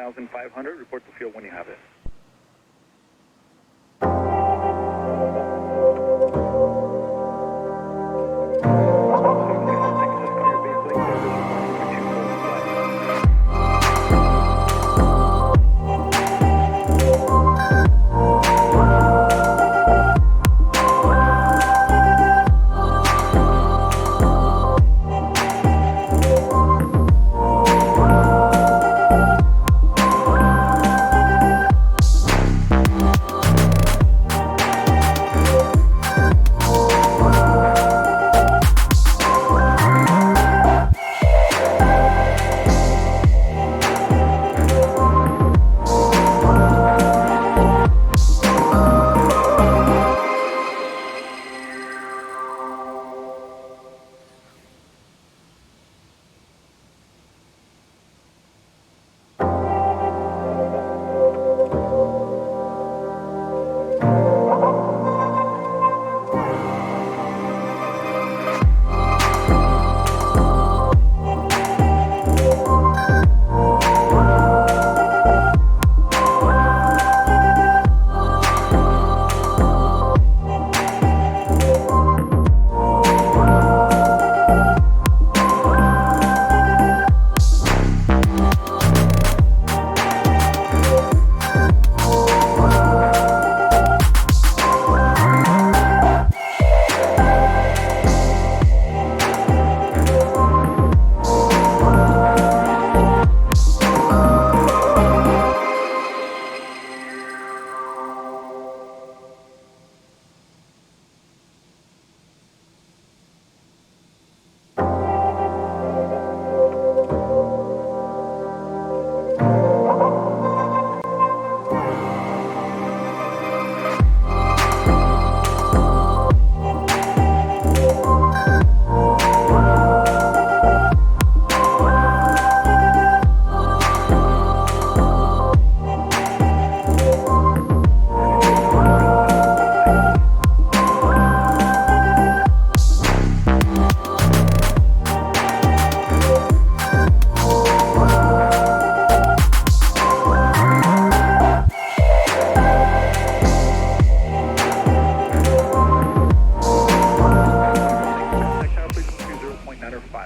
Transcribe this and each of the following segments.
XP11,500. Report the field when you have it.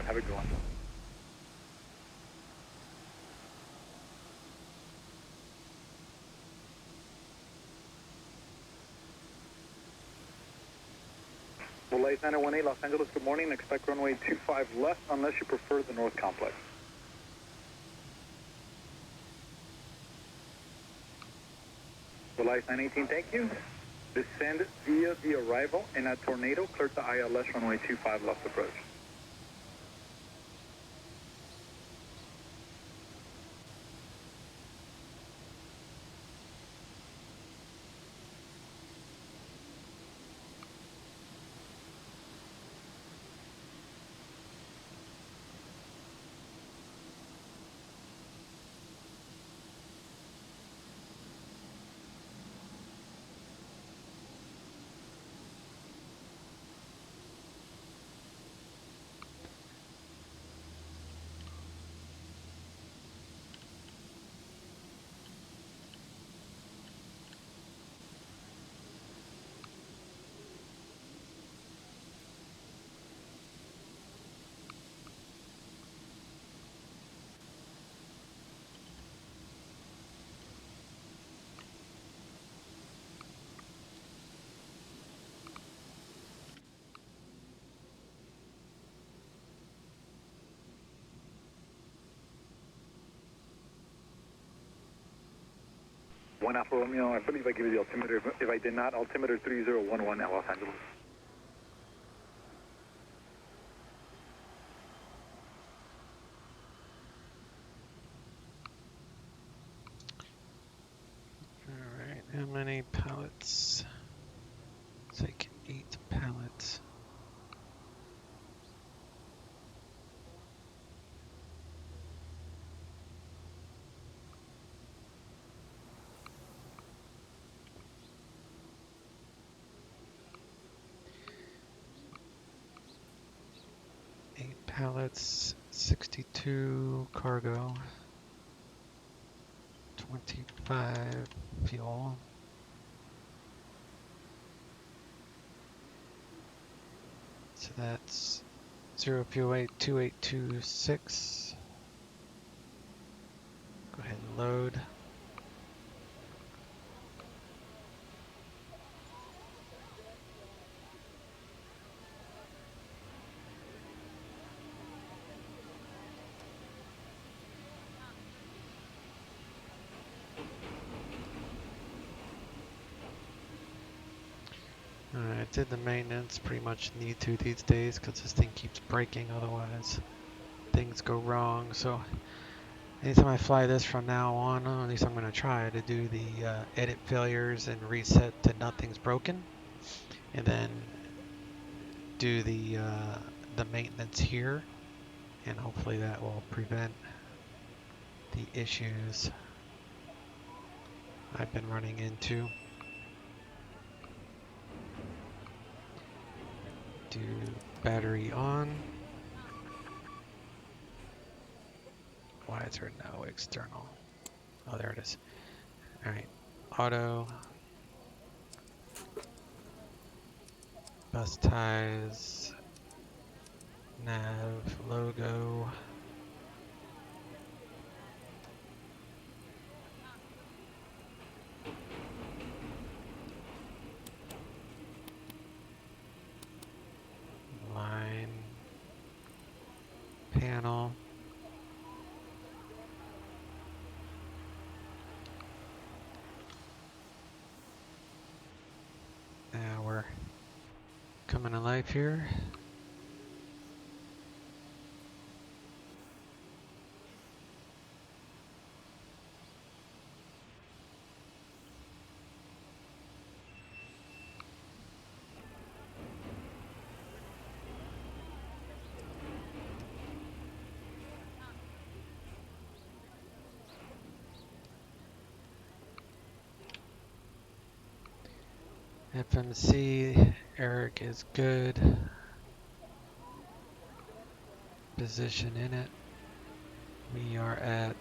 Have a good one. Light 918 Los Angeles, good morning. Expect runway 25 left unless you prefer the north complex. Light 918, thank you. Descend via the arrival and at Tornado, clear to ILS runway 25 left approach. One Alpha Romeo, I believe I gave you the altimeter. If I did not, altimeter 3011 at Los Angeles. Alright, how many pallets? It's like 8 pallets. Pallets, 62 cargo. 25 fuel. So that's 0 fuel weight 2826. Go ahead and load. I did the maintenance, pretty much need to these days because this thing keeps breaking, otherwise things go wrong. So anytime I fly this from now on, or at least I'm going to try to do the edit failures and reset to nothing's broken, and then do the maintenance here, and hopefully that will prevent the issues I've been running into. Do battery on. Why is there no external? Oh, there it is. All right, auto, bus ties, nav, logo. Line, panel. Now we're coming to life here. FMC, Eric is good. Position in it. We are at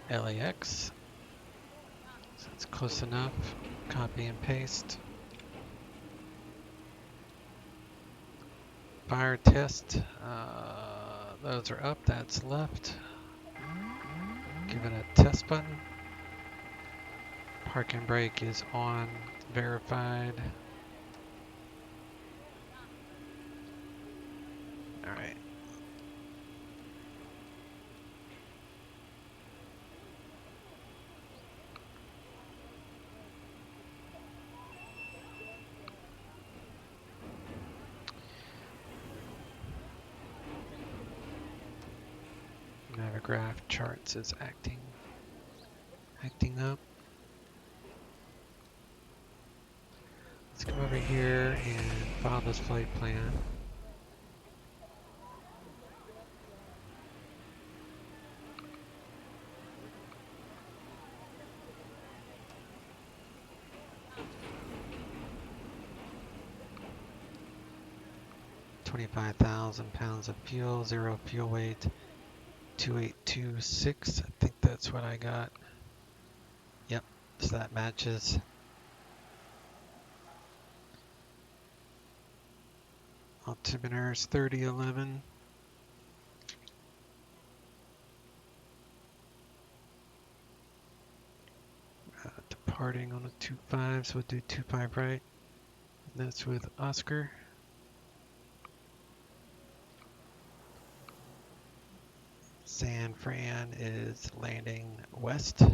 LAX. So it's close enough. Copy and paste. Fire test. Those are up, that's left. Give it a test button. Park and brake is on, verified. All right. Navigraph charts is acting up. Let's come over here and file this flight plan. £25,000 of fuel, 0 fuel weight, 2826. I think that's what I got. Yep, so that matches. Altimeter is 3011. Departing on a 25, so we'll do 25 right. And that's with Oscar. San Fran is landing west. So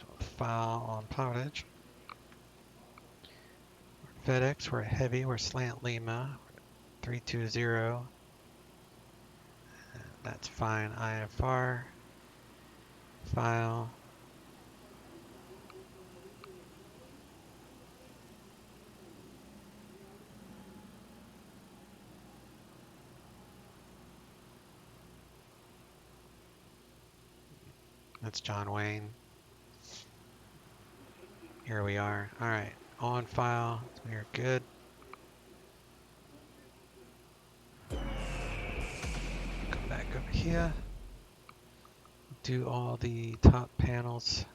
we'll file on PilotEdge. FedEx, we're heavy, we're slant Lima, 320. That's fine. IFR, file. That's John Wayne. Here we are. All right, on file. We're good. Come back over here. do all the top panels.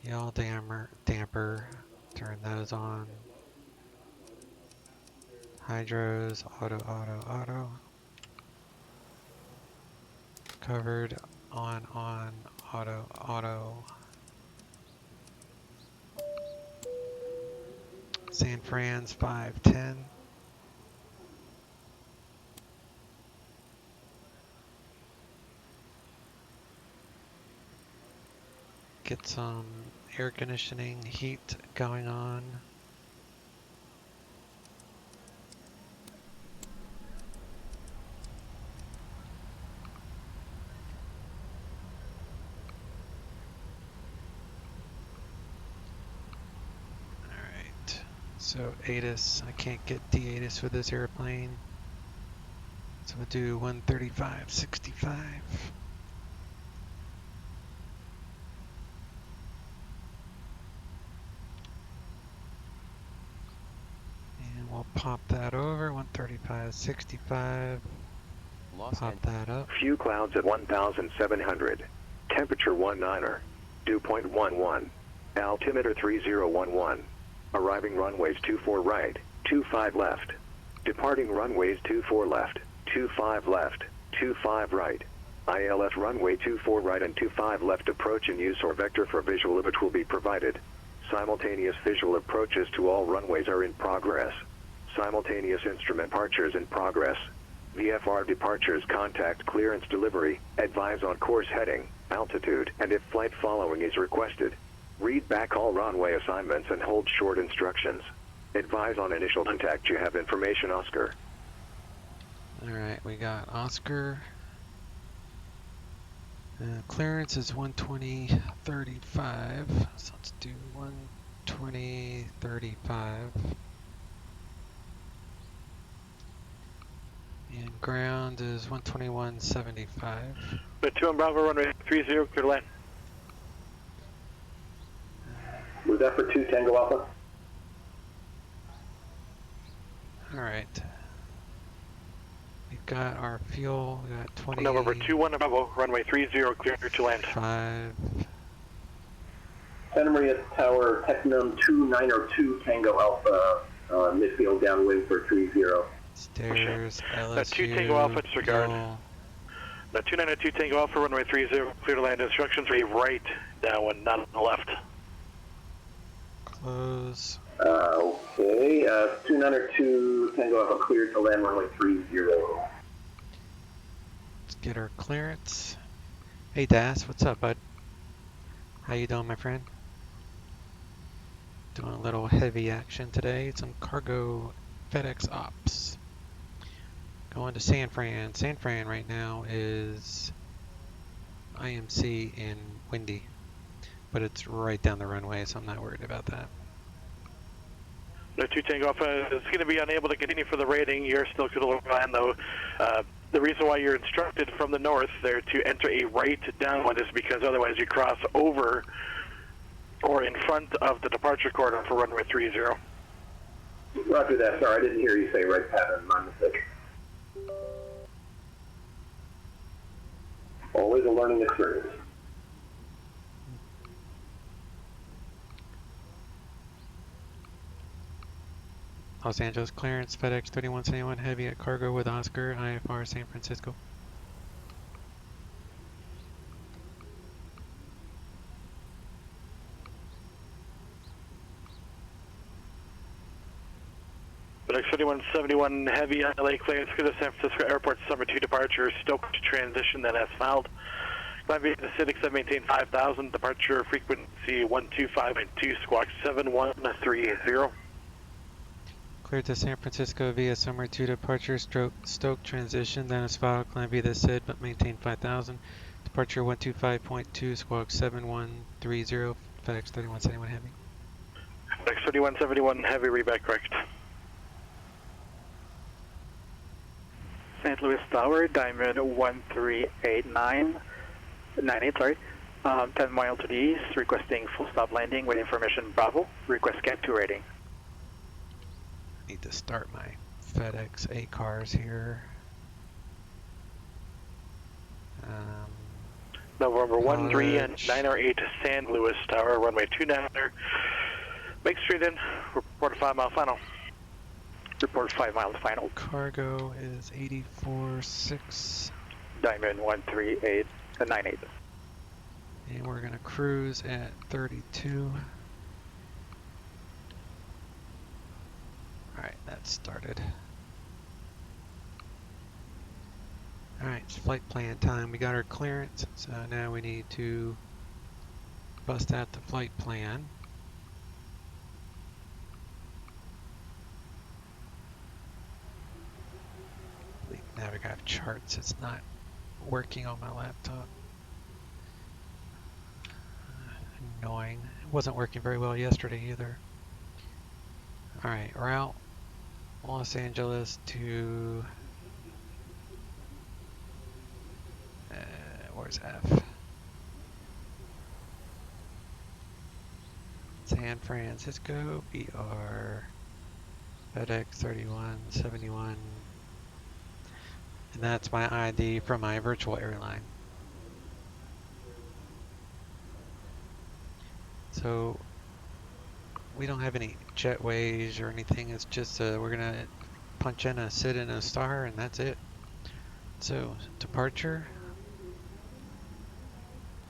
Yaw damper, turn those on. Hydros, auto. Covered, on, auto. San Fran's 510. Get some air conditioning heat going on. Alright, so ATIS, I can't get D-ATIS for this airplane. So we'll do 135.65. And we'll pop that over, 135.65. Pop that up. Few clouds at 1,700. Temperature 19er. Dew point 11. Altimeter 3011. Arriving runways 24 right, 25 left. Departing runways 24 left, 25 left, 25 right. ILS runway 24 right and 25 left approach in use or vector for visual image will be provided. Simultaneous visual approaches to all runways are in progress. Simultaneous instrument departures in progress. VFR departures contact clearance delivery, advise on course heading, altitude, and if flight following is requested. Read back all runway assignments and hold short instructions. Advise on initial contact. You have information, Oscar. Alright, we got Oscar. Clearance is 120.35, so let's do 120.35. And ground is 121.75. But 2 on Bravo, runway 30, clear to land. Was that for 2 Tango Alpha? Alright. We've got our fuel, we got 20. November 21 Bravo, runway 30, clear to land. 5. Santa Maria Tower, Technum 2902 Tango Alpha, midfield downwind for 30. Stairs, LSU. 2 Tango Alpha, disregard. Fuel. 2902 Tango Alpha, runway 30, clear to land. Instructions are right, downwind, not on the left. Close. Okay, 2902 Tango Alpha cleared to land runway 30. Let's get our clearance. Hey Das, what's up, bud? How you doing, my friend? Doing a little heavy action today. Some cargo FedEx ops. Going to San Fran. San Fran right now is IMC and windy, but it's right down the runway, so I'm not worried about that. No 2 Tango Alpha is going to be unable to continue for the rating. You're still going to land though. The reason why you're instructed from the north there to enter a right downwind is because otherwise you cross over or in front of the departure corridor for runway 30. Roger that, sorry, I didn't hear you say right pattern, my mistake. Always a learning experience. Los Angeles clearance, FedEx 3171 heavy at cargo with Oscar, IFR San Francisco. FedEx 3171 heavy LA clearance for the San Francisco Airport Summer 2 departure, Stoke to transition that has filed. Climb via the Civic 7maintain 5000, departure frequency 125.2, squawk 7130. Cleared to San Francisco via Summer 2 departure, Stoke transition, then is filed, climb via the SID, but maintain 5000. Departure 125.2, squawk 7130, FedEx 3171 heavy. FedEx 3171 heavy, read back correct. St. Louis Tower, diamond 138998, sorry. 10 mile to the east, requesting full stop landing with information Bravo. Request Cat 2 rating. Need to start my FedEx A cars here. November 13 PilotEdge. 908 San Luis Tower, runway 29er. Make straight in, report a 5 mile final. Report 5 miles final. Cargo is 84.6. Diamond 138 and 98. And we're gonna cruise at 32. Alright, that started. Alright, it's flight plan time. We got our clearance, so now we need to bust out the flight plan. Now we got charts. It's not working on my laptop. Annoying. It wasn't working very well yesterday either. Alright, route Los Angeles to where's F? San Francisco. We are FedEx 3171. And that's my ID from my virtual airline. So we don't have any jetways or anything. It's just we're gonna punch in a sit in a star and that's it. So departure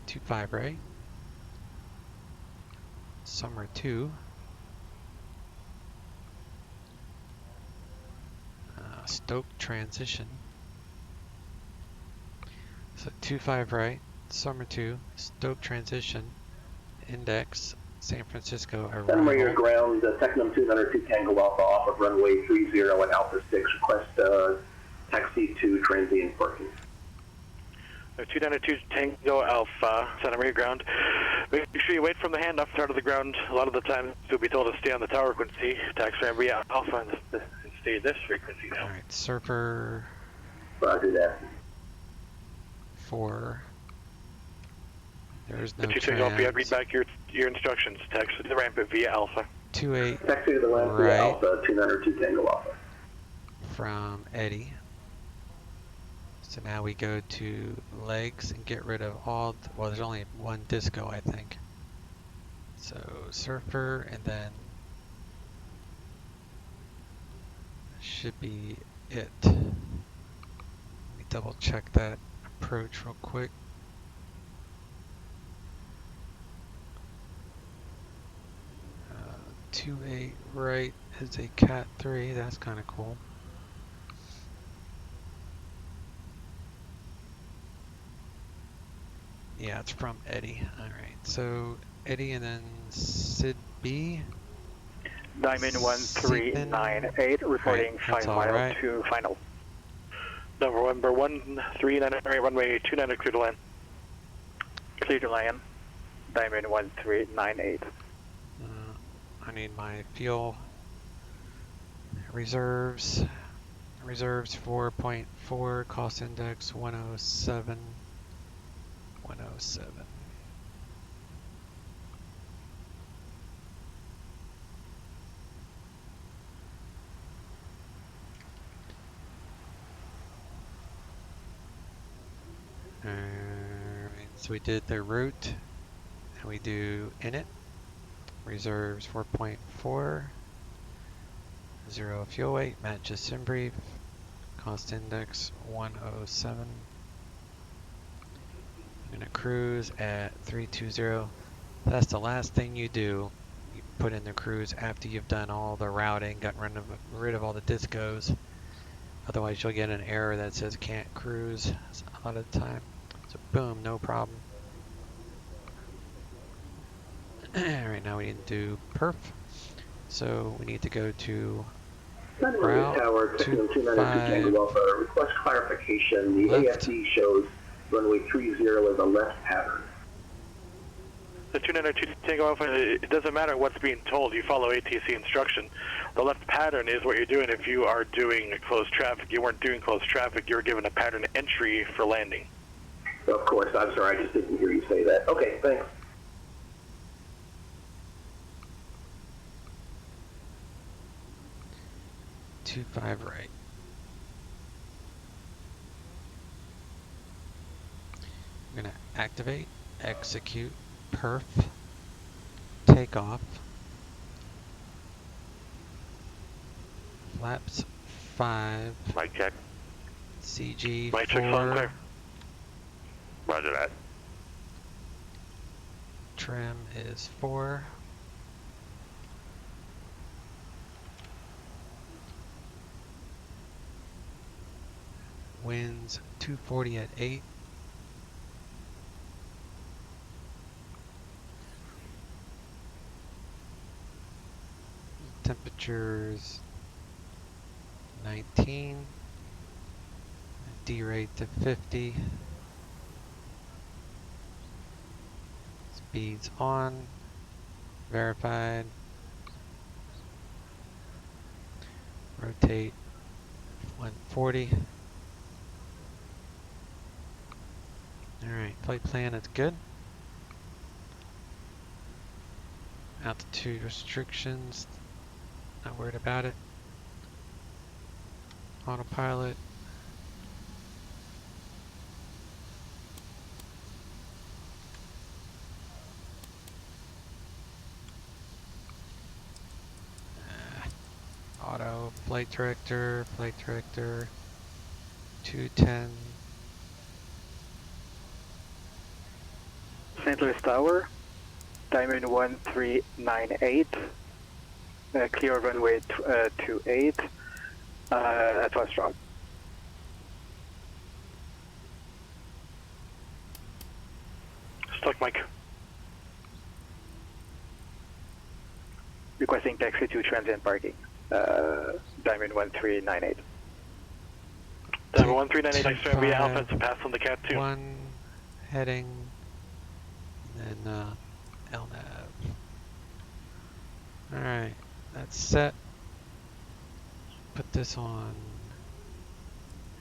25, right? Summer 2. Stoke transition. So 25 right, Summer 2, Stoke transition, index, San Francisco Sunway your arrival. ground, Technum 202 Tango Alpha off of runway 30 and Alpha 6. Request taxi to transient parking. 292 Tango Alpha, Santa Maria ground. Make sure you wait from the handoff start of the ground. A lot of the time you'll be told to stay on the tower frequency. Taxi Santa Maria Alpha and stay this frequency now. Alright, Surfer Roger that. 4. There's no The 2 Tango Alpha, read trans. back your instructions. Taxi to the ramp at via Alpha. 28 Taxi to the ramp via right Alpha 202 Tango Alpha. from Eddie. So now we go to legs and get rid of all, well there's only one disco I think. So Surfer and then should be it. Let me double check that approach real quick. Uh, 28 right is a Cat 3, that's kind of cool. Yeah, it's from Eddie. Alright, so Eddie and then Sid B. Diamond 1398, reporting Alright, 5 that's all miles right. to final. November 1398 runway 29 clear to land. Clear to land. Diamond 1398. I need my fuel reserves. Reserves 4.4, cost index 107. 107. Alright, so we did the route, and we do init. Reserves 4.4. 0 fuel weight, matches sim brief. Cost index 107. I'm gonna cruise at 320. That's the last thing you do. You put in the cruise after you've done all the routing, gotten rid of all the discos. Otherwise you'll get an error that says can't cruise a lot of the time. So boom, no problem. Right now we need to do perf. So we need to go to Santa Maria route Tower, Technum 292 Tango Alpha. Request clarification. The left. AFD shows runway 30 as a left pattern. The 292 Tango Alpha, it doesn't matter what's being told. You follow ATC instruction. The left pattern is what you're doing if you are doing closed traffic. You weren't doing closed traffic. You were given a pattern entry for landing. Of course, I'm sorry, I just didn't hear you say that. Okay, thanks. Two 5 right. I'm gonna activate, execute, perf, takeoff, flaps 5, Mic check. CG Mic check, sound 4, clear. Roger that. trim is 4. Winds 240 at 8. Temperatures 19. D rate to 50. Speeds on. Verified. Rotate 140. Alright, flight plan is good. Altitude restrictions, not worried about it. Autopilot. Auto, flight director, 210. St. Louis Tower, Diamond 1398, clear runway 28, at West Rock. Stuck mic. Requesting taxi to transient parking, Diamond 1398. Diamond 1398, next to via Alpha, it's a pass on the Cat 2. 1 heading, and then LNAV. Alright, that's set. Put this on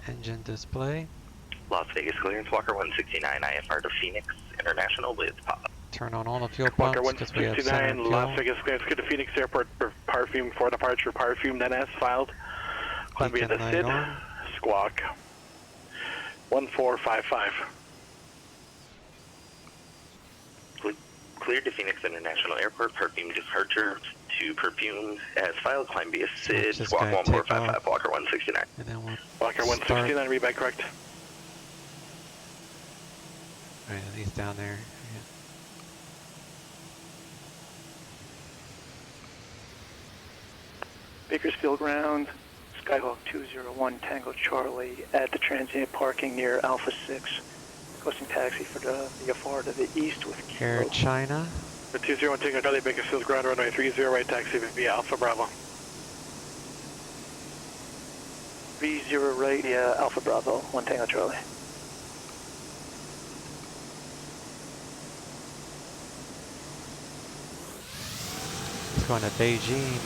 engine display. Las Vegas clearance, Walker 169 IFR to Phoenix International with pop. Turn on all the fuel Walker pumps because we have center 169, Las fuel. Vegas clearance, good to Phoenix Airport for Parfume, for departure, Parfume, then as filed. Columbia Beacon the light SID, on. Squawk 1455. Cleared to Phoenix International Airport, Perfume departure to Perfume as filed, climb via SID, this Squawk guy take 1455, off. Walker 169. And then we'll Walker start. 169, read back correct. Right, he's down there. Yeah. Bakersfield ground, Skyhawk 201 Tango Charlie at the transient parking near Alpha 6. Requesting taxi for the VFR to the east with Air Kilo. China. The 201 Tango Charlie, Bakersfield ground, runway 30, right taxi via Alpha Bravo. 30 right, yeah, Alpha Bravo, 1 Tango Charlie. He's going to Beijing.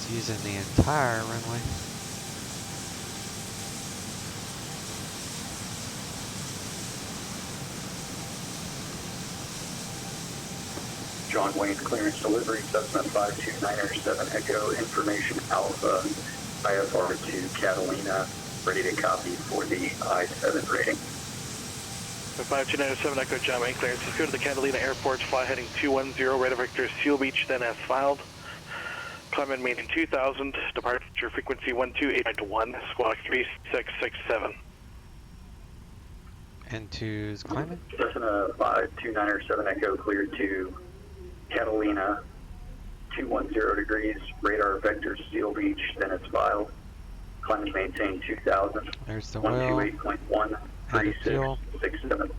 Using the entire runway. John Wayne clearance delivery, Cessna 52907 Echo, information Alpha, IFR to Catalina, ready to copy for the I-7 rating. The 5297 Echo John Wayne clearance. Let's go to the Catalina Airport, fly heading 210, radar vector Seal Beach, then as filed. Climb and maintain 2000, departure frequency 12891, squawk 3667. N2's climbing. Cessna 52907 Echo cleared to Catalina, 210 degrees, radar vector Seal Beach, then it's filed. Climb and maintain 2000, There's the wheel. 128.1, Added fuel. 3667.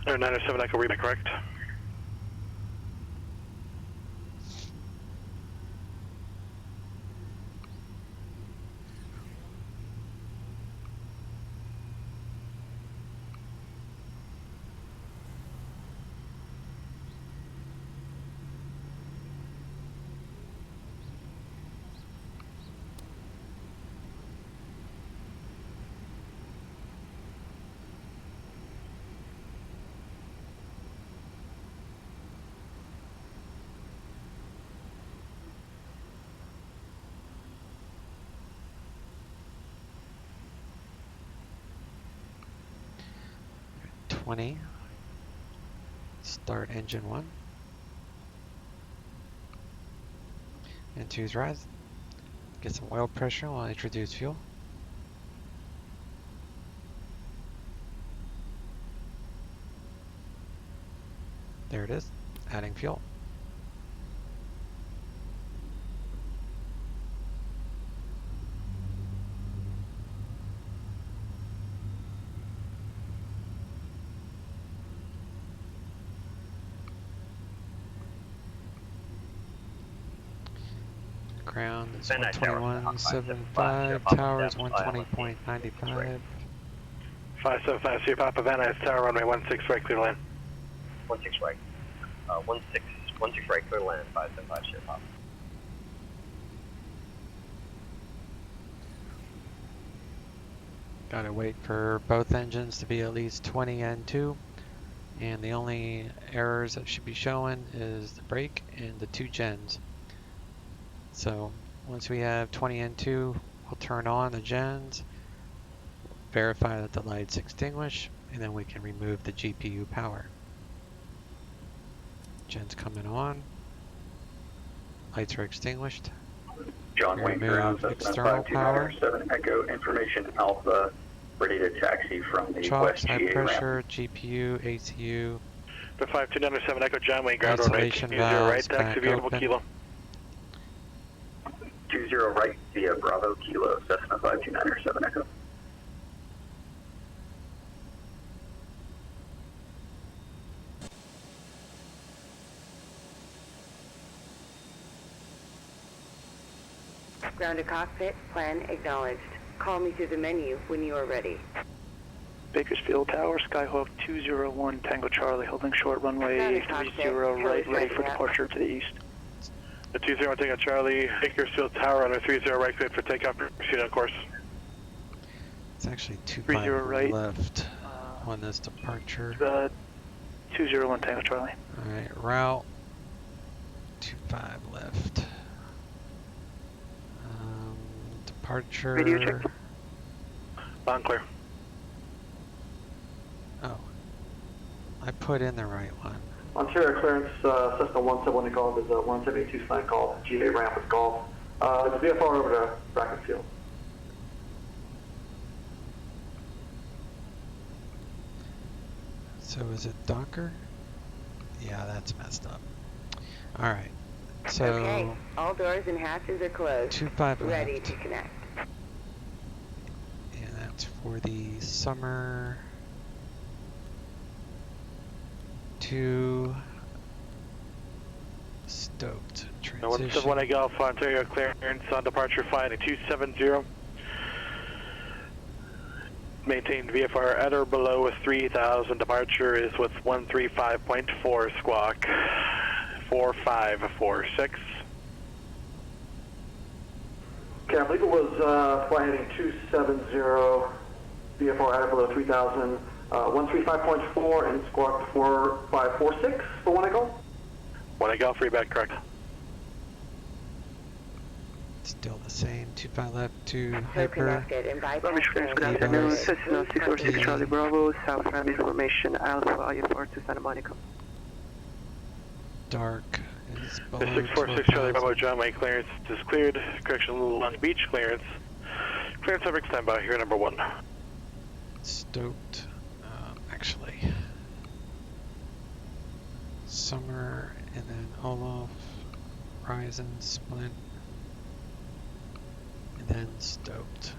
Air 907 Echo, read that correct. Alright, 20. Start engine 1. And 2's rise. Get some oil pressure while I introduce fuel. There it is, adding fuel. Ground is 121.75, tower is 120.95. 575, Sierra Papa Van Nuys, tower runway 16 right, clear to land. 16 right. 16 right, clear to land, 575, Sierra Papa. Gotta wait for both engines to be at least 20 N2, and the only errors that should be showing is the brake and the 2 gens. So once we have 20 N2, we'll turn on the gens, verify that the lights extinguish, and then we can remove the GPU power. Gens coming on, lights are extinguished. John Wayne ground, Cessna external power. 5297 Echo, information Alpha, ready to taxi from the Chalks, West high GA pressure, ramp. GPU, ACU, The 5297 Echo, John Wayne ground runway isolation 20 valves right, taxi back vehicle open. Kilo. 20 right via Bravo Kilo, Cessna 5297 Echo. Ground to cockpit, plan acknowledged. Call me through the menu when you are ready. Bakersfield Tower, Skyhawk 201 Tango Charlie, holding short runway 30 right, ready for departure to the east. The 20 Tango Charlie, Bakersfield Tower, runway 30 right, cleared for takeoff, proceed on course. It's actually 30 25 right. left on this departure. 201 Tango Charlie. Alright, route 25 left. Departure. Radio check. Bound clear. Oh, I put in the right one. Ontario clearance, Cessna 171 to Golf is 172 sign Golf, GA ramp with Golf. It's VFR over to Brackett Field. So is it Docker? Yeah, that's messed up. Alright, so... Okay, all doors and hatches are closed. 25 Ready left. to connect. And that's for the summer... to... stoked transition. 171 Golf, Ontario clearance on departure, flying 270. Maintained VFR at or below 3,000. Departure is with 135.4 squawk. 4546. Okay, I believe it was flight heading 270, VFR at or below 3,000, 135.4 and squawk 4546 for 1 Golf. 1 Golf, reback, correct. Still the same, 25 left to So hyper. connected and bypass Good afternoon, Cessna 646 Charlie Bravo, South Ramsey formation, Alpha IFR to Santa Monica. Dark is below 646 Charlie Bravo, John Wayne clearance is cleared. Correction, Long Beach clearance. Clearance over standby here, number 1. Stoked, actually. Summer, and then Olaf, Horizon, Splint, and then Stoked.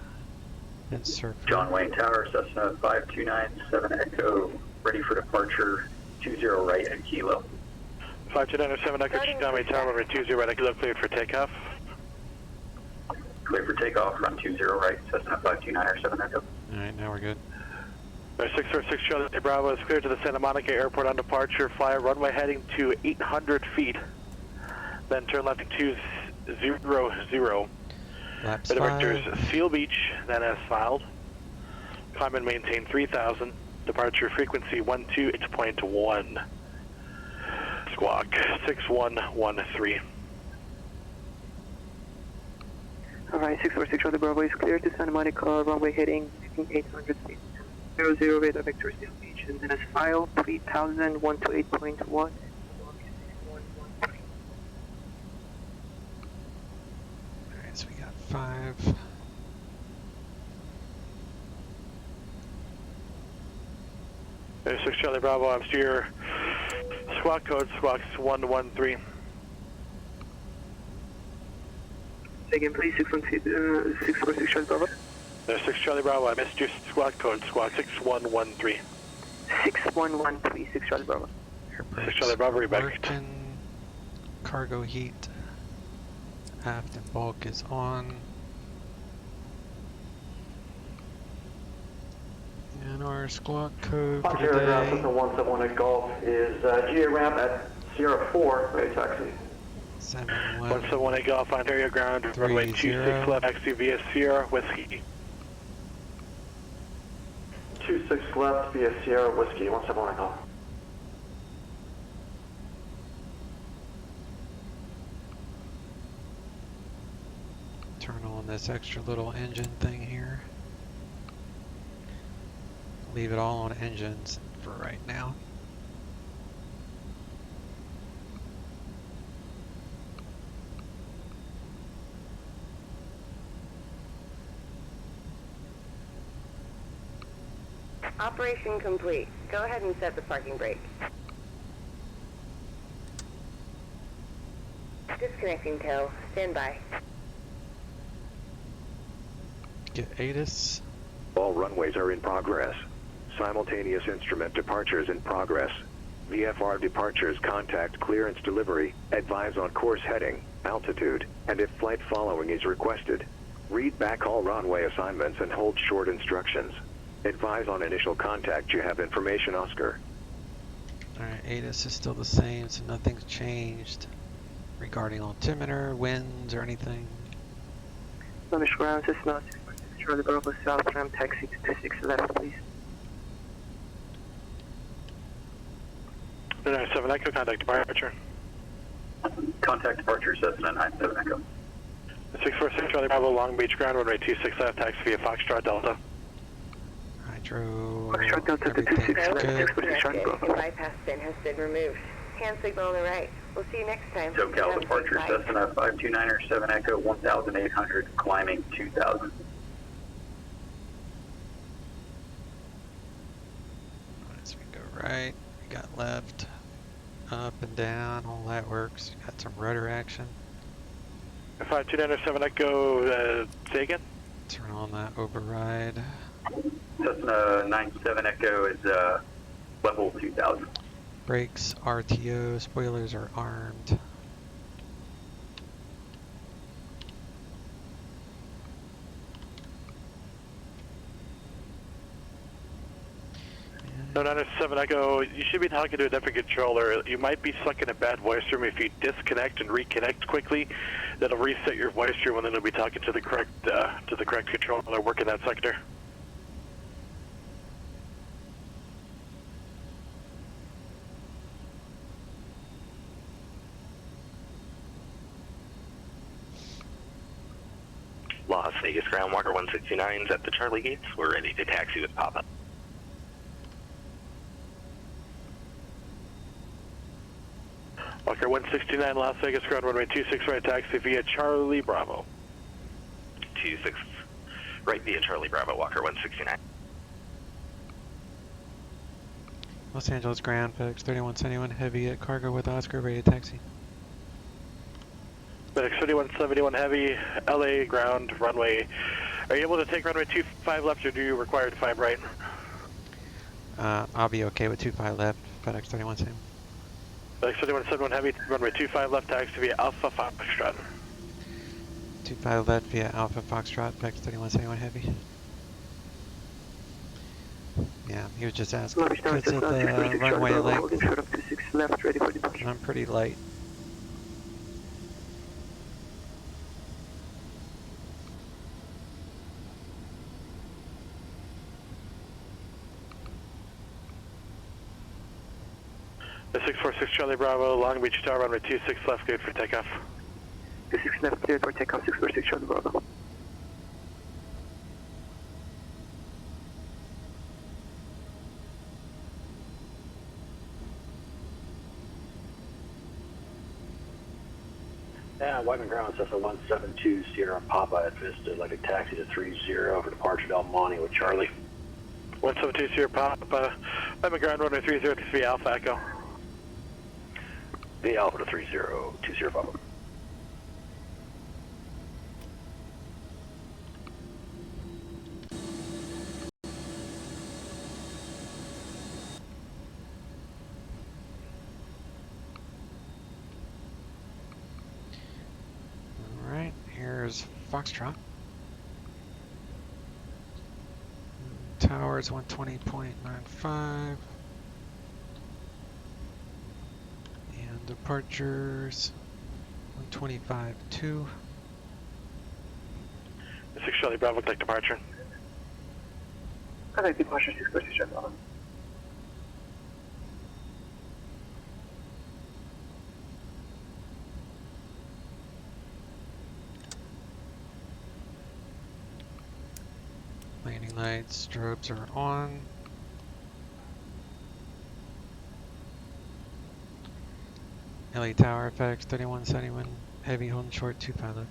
And Surfer. John Wayne Tower, Cessna 5297 Echo, ready for departure, 20 right at Kilo. 5297 Echo, John Wayne Tower, runway 20 right at Kilo, cleared for takeoff. Clear for takeoff, run 20 right, Cessna 5297 Echo. Alright, now we're good. 646 Charlie Bravo is cleared to the Santa Monica Airport on departure. Fly runway heading to 800 feet. Then turn left to 200. Laps The director 5. is Seal Beach, then as filed. Climb and maintain 3,000. Departure frequency 128.1. Squawk 6113. Alright, 646 Charlie Bravo is clear to Santa Monica, runway heading 800 feet. 00 radar vector still beach and then as file 300128.1. Alright, so we got 5. There's 6 Charlie Bravo, I'm steer squawk code, squawks 113. Say again please, 646 Charlie Bravo. There's 6 Charlie Bravo, I missed your squawk code, squawk 6113. 6113, 6 Charlie Bravo. 6 Charlie Bravo, reback. Working. Cargo heat. Aft and bulk is on. And our squawk code for Ontario ground today. system 171 Golf is GA ramp at Sierra 4, ready taxi. 171 Golf, Ontario ground, runway 26 left, taxi via Sierra Whiskey. 26 left via Sierra Whiskey, 171 Golf. Turn on this extra little engine thing here. Leave it all on engines for right now. Operation complete. Go ahead and set the parking brake. Disconnecting tow. Stand by. Get ATIS. All runways are in progress. Simultaneous instrument departures in progress. VFR departures contact clearance delivery, advise on course heading, altitude, and if flight following is requested. Read back all runway assignments and hold short instructions. Advise on initial contact you have information, Oscar. Alright, ATIS is still the same, so nothing's changed regarding altimeter, winds, or anything. Flemish ground system 646 Charlie Bravo South Ram taxi to 26 left please. 97 Echo, contact departure. Contact departure, Cessna 97 Echo. 646 Charlie Bravo, Long Beach ground, runway 26 left, taxi via Foxtrot Delta. Hydro, Foxtrot Delta to 26 left, 646 Charlie Bravo. Your bypass bin has been removed. Hand signal on the right. We'll see you next time. SoCal departure, Cessna 529er 7 Echo 1800, climbing 2000. As we go right, we got left, up and down, all that works. Got some rudder action. 529er 7 Echo, say again? Turn on that override. Cessna 97 Echo is level 2000. Brakes, RTO, spoilers are armed. No, 97 Echo, you should be talking to a different controller. You might be stuck in a bad voice room. If you disconnect and reconnect quickly, that'll reset your voice room and then it'll be talking to the correct controller working that sector. Las Vegas ground, Walker 169's at the Charlie gates. We're ready to taxi with pop-up. Walker 169, Las Vegas ground, runway 26 right, taxi via Charlie Bravo. 26 right via Charlie Bravo, Walker 169. Los Angeles ground, FedEx 3171 heavy at cargo with Oscar, ready to taxi. FedEx 3171 heavy, LA ground, runway. Are you able to take runway 25 left or do you require 5 right? I'll be okay with 25 left, FedEx 3171. FedEx 3171 heavy, runway 25 left, taxi via Alpha Foxtrot. 25 left via Alpha Foxtrot, FedEx 3171 heavy. Yeah, he was just asking because of the runway length. I'm pretty light. The 646 Charlie Bravo, Long Beach Tower, runway 26 left, good for takeoff. 26 left, cleared for takeoff, 646 Charlie Bravo. Yeah, Wyman Ground, Cessna 172 Sierra Papa at Vista. I'd like to taxi to 30 for departure Del Monte with Charlie. 172 Sierra Papa, Wyman Ground, runway 30 via Alpha Echo. The Alpha to 3020 Papa. Alright, here's Foxtrot. Towers 120.95. And departures 125.2. 6 Charlie Bravo, take departure. I think departure 637. Landing lights, strobes are on. LA Tower FedEx 3171, heavy holding short 2 pilot.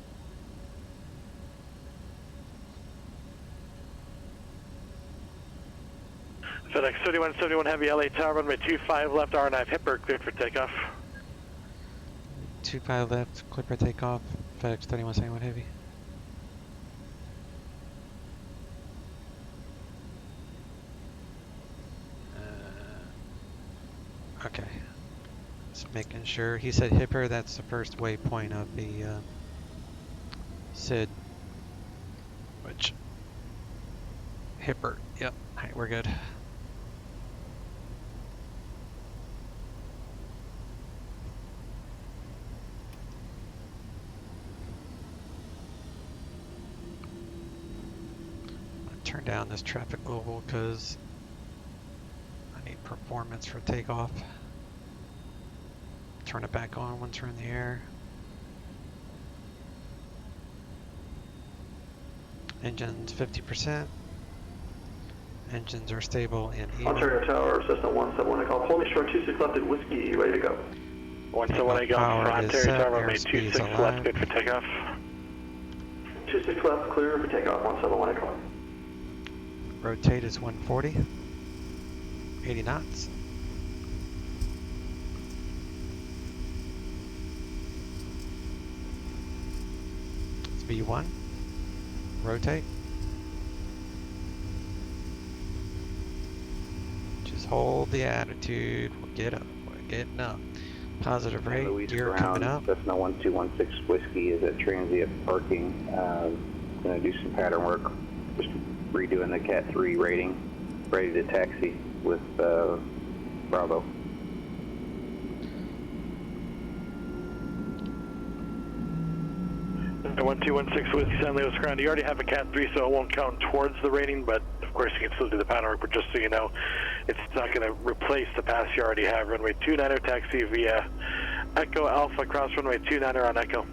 FedEx 3171 Heavy, LA Tower, runway 25 left, R9 Hipper, cleared for takeoff. 2 pilot left, clipper takeoff, FedEx 3171 Heavy. Okay. Just making sure. He said Hipper, that's the first waypoint of the SID. Which, Hipper, yep, alright, we're good. Turn down this traffic global because I need performance for takeoff. Turn it back on once we're in the air. Engines 50%. Engines are stable and even. Ontario Tower, Cessna 171, I call. Hold me short 26 left at Whiskey, ready to go. 171, I go for Ontario Tower, runway 26 left, good for takeoff. 26 left, clear for takeoff, 171, I call. Rotate is 140. 80 knots. It's V1. Rotate. Just hold the attitude. We'll get up. We're getting up. Positive rate. Louise Gear Brown, coming up. Cessna 1216 Whiskey is at transient parking. Going to do some pattern work. Just redoing the Cat 3 rating. Ready to taxi with Bravo. The 1216 Whiskey San Leo's ground. You already have a Cat 3, so it won't count towards the rating, but of course you can still do the pattern work, but just so you know, it's not going to replace the pass you already have. Runway 29er taxi via Echo Alpha, cross runway 29er on Echo.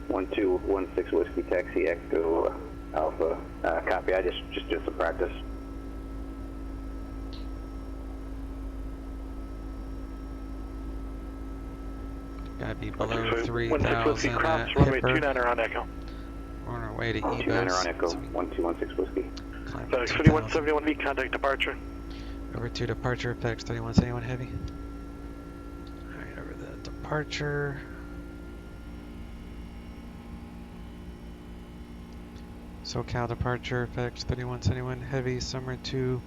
1216 Whiskey taxi Echo Alpha. Copy. I just did some practice. Gotta be below 3,000 cross at runway Hipper. 29er on Echo. We're on our way to 29er EVOS. on Echo. 1216 Whiskey. FedEx 3171V, contact departure. Over to departure, FedEx 3171 Heavy. Alright, over the departure. SoCal departure, FedEx 3171 Heavy, Summer 2.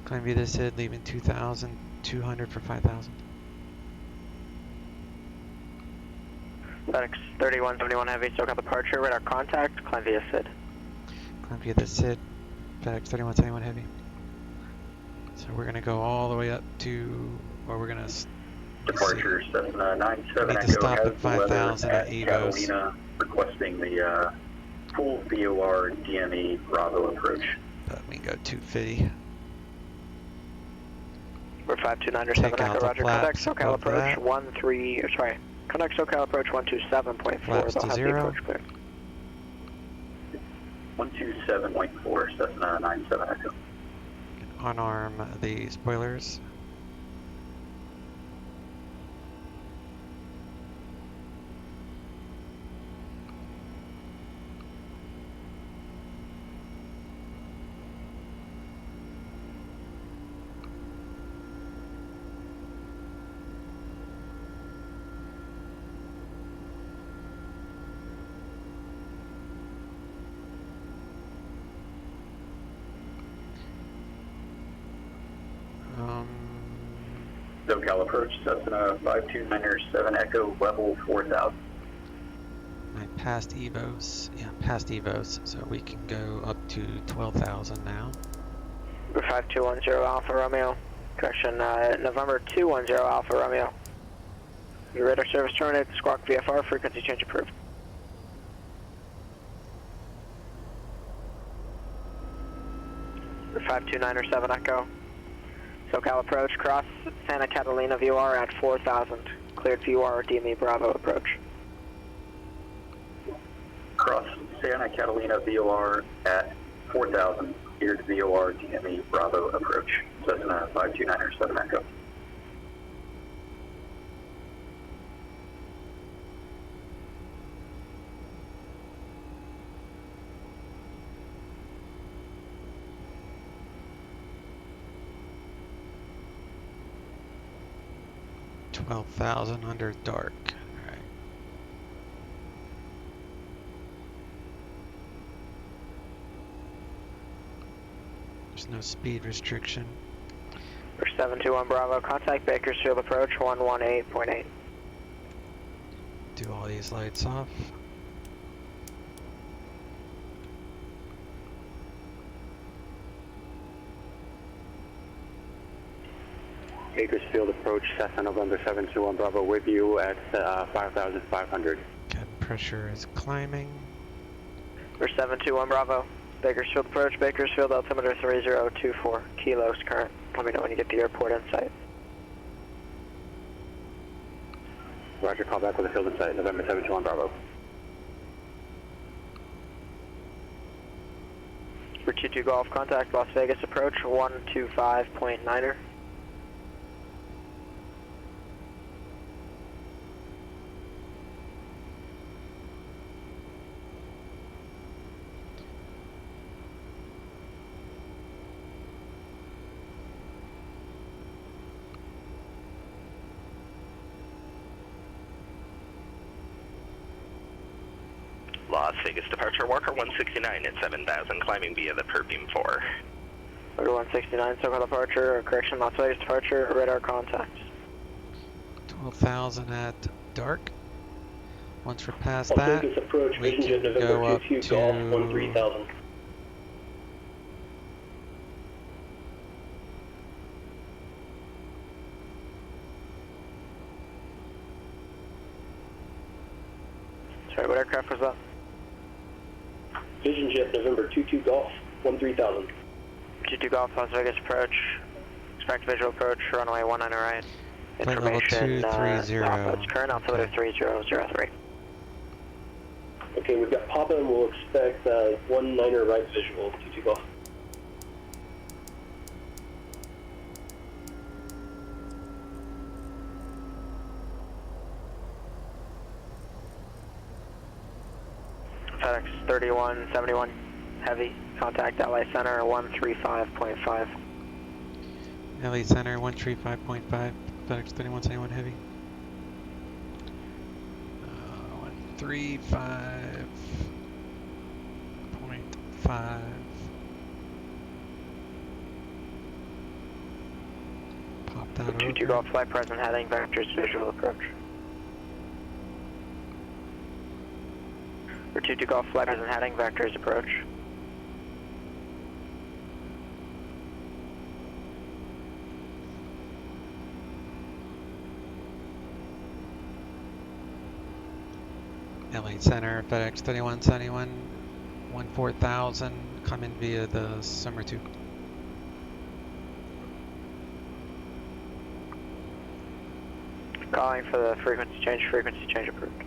Climb via the SID, leaving 2,200 for 5,000. FedEx 3171 Heavy, SoCal departure, radar contact, climb via SID. Climb via the SID, FedEx 3171 Heavy. So we're going to go all the way up to, or we're going to... Departure 797 need to Echo stop has at 5,000 at EVOS. Catalina, requesting the full VOR DME Bravo approach. But we can go 250. We're 529er 7 Echo, roger. Contact SoCal approach 13, sorry. Contact SoCal approach 127.4. Flaps to 0. 127.4, Cessna 97 Echo. Unarm the spoilers. SoCal approach, Cessna 529er Echo, level 4000. I passed Evos. Yeah, past Evos, so we can go up to 12,000 now. 5210 Alpha Romeo. Correction, November 210 Alpha Romeo. Your radar service terminated, squawk VFR, frequency change approved. For 529er Echo. SoCal approach, cross Santa Catalina VOR at 4,000. Cleared VOR, DME Bravo approach. Cross Santa Catalina VOR at 4,000. Cleared VOR, DME Bravo approach. Cessna 529er Echo. $12,000 under dark. All right. There's no speed restriction. For 721 Bravo, contact Bakersfield approach 118.8. Do all these lights off. Bakersfield approach, Cessna November 721 Bravo with you at 5,500. Cabin pressure is climbing. For 721 Bravo, Bakersfield approach, Bakersfield altimeter 3024, kilos current. Let me know when you get the airport in sight. Roger, call back with a field in sight, November 721 Bravo. For 22 Golf, contact Las Vegas approach 125.9er. Las Vegas departure, Walker 169 at 7,000, climbing via the per beam 4. Walker 169, SoCal departure, correction, Las Vegas departure, radar contact. 12,000 at dark. Once we're past Las that, Vegas approach, we Vision can Jet go November up 22 Golf 13,000. Sorry, what aircraft was that? Vision Jet November 22 Golf 13,000. 22 Golf, Las Vegas approach, expect visual approach, runway 19 right. Flight level 230. It's current altimeter 3003. Okay, we've got Papa and we'll expect 19er right visual, 22 Golf. FedEx 3171 heavy, contact LA Center 135.5. LA Center 135.5, FedEx 3171 heavy. 135.5. Pop that over. 22 Golf flight present heading, vectors visual approach. For 22 Golf flight present heading, vectors approach. LA Center, FedEx 3171, 14,000, come in via the Summer 2. Calling for the frequency change approved.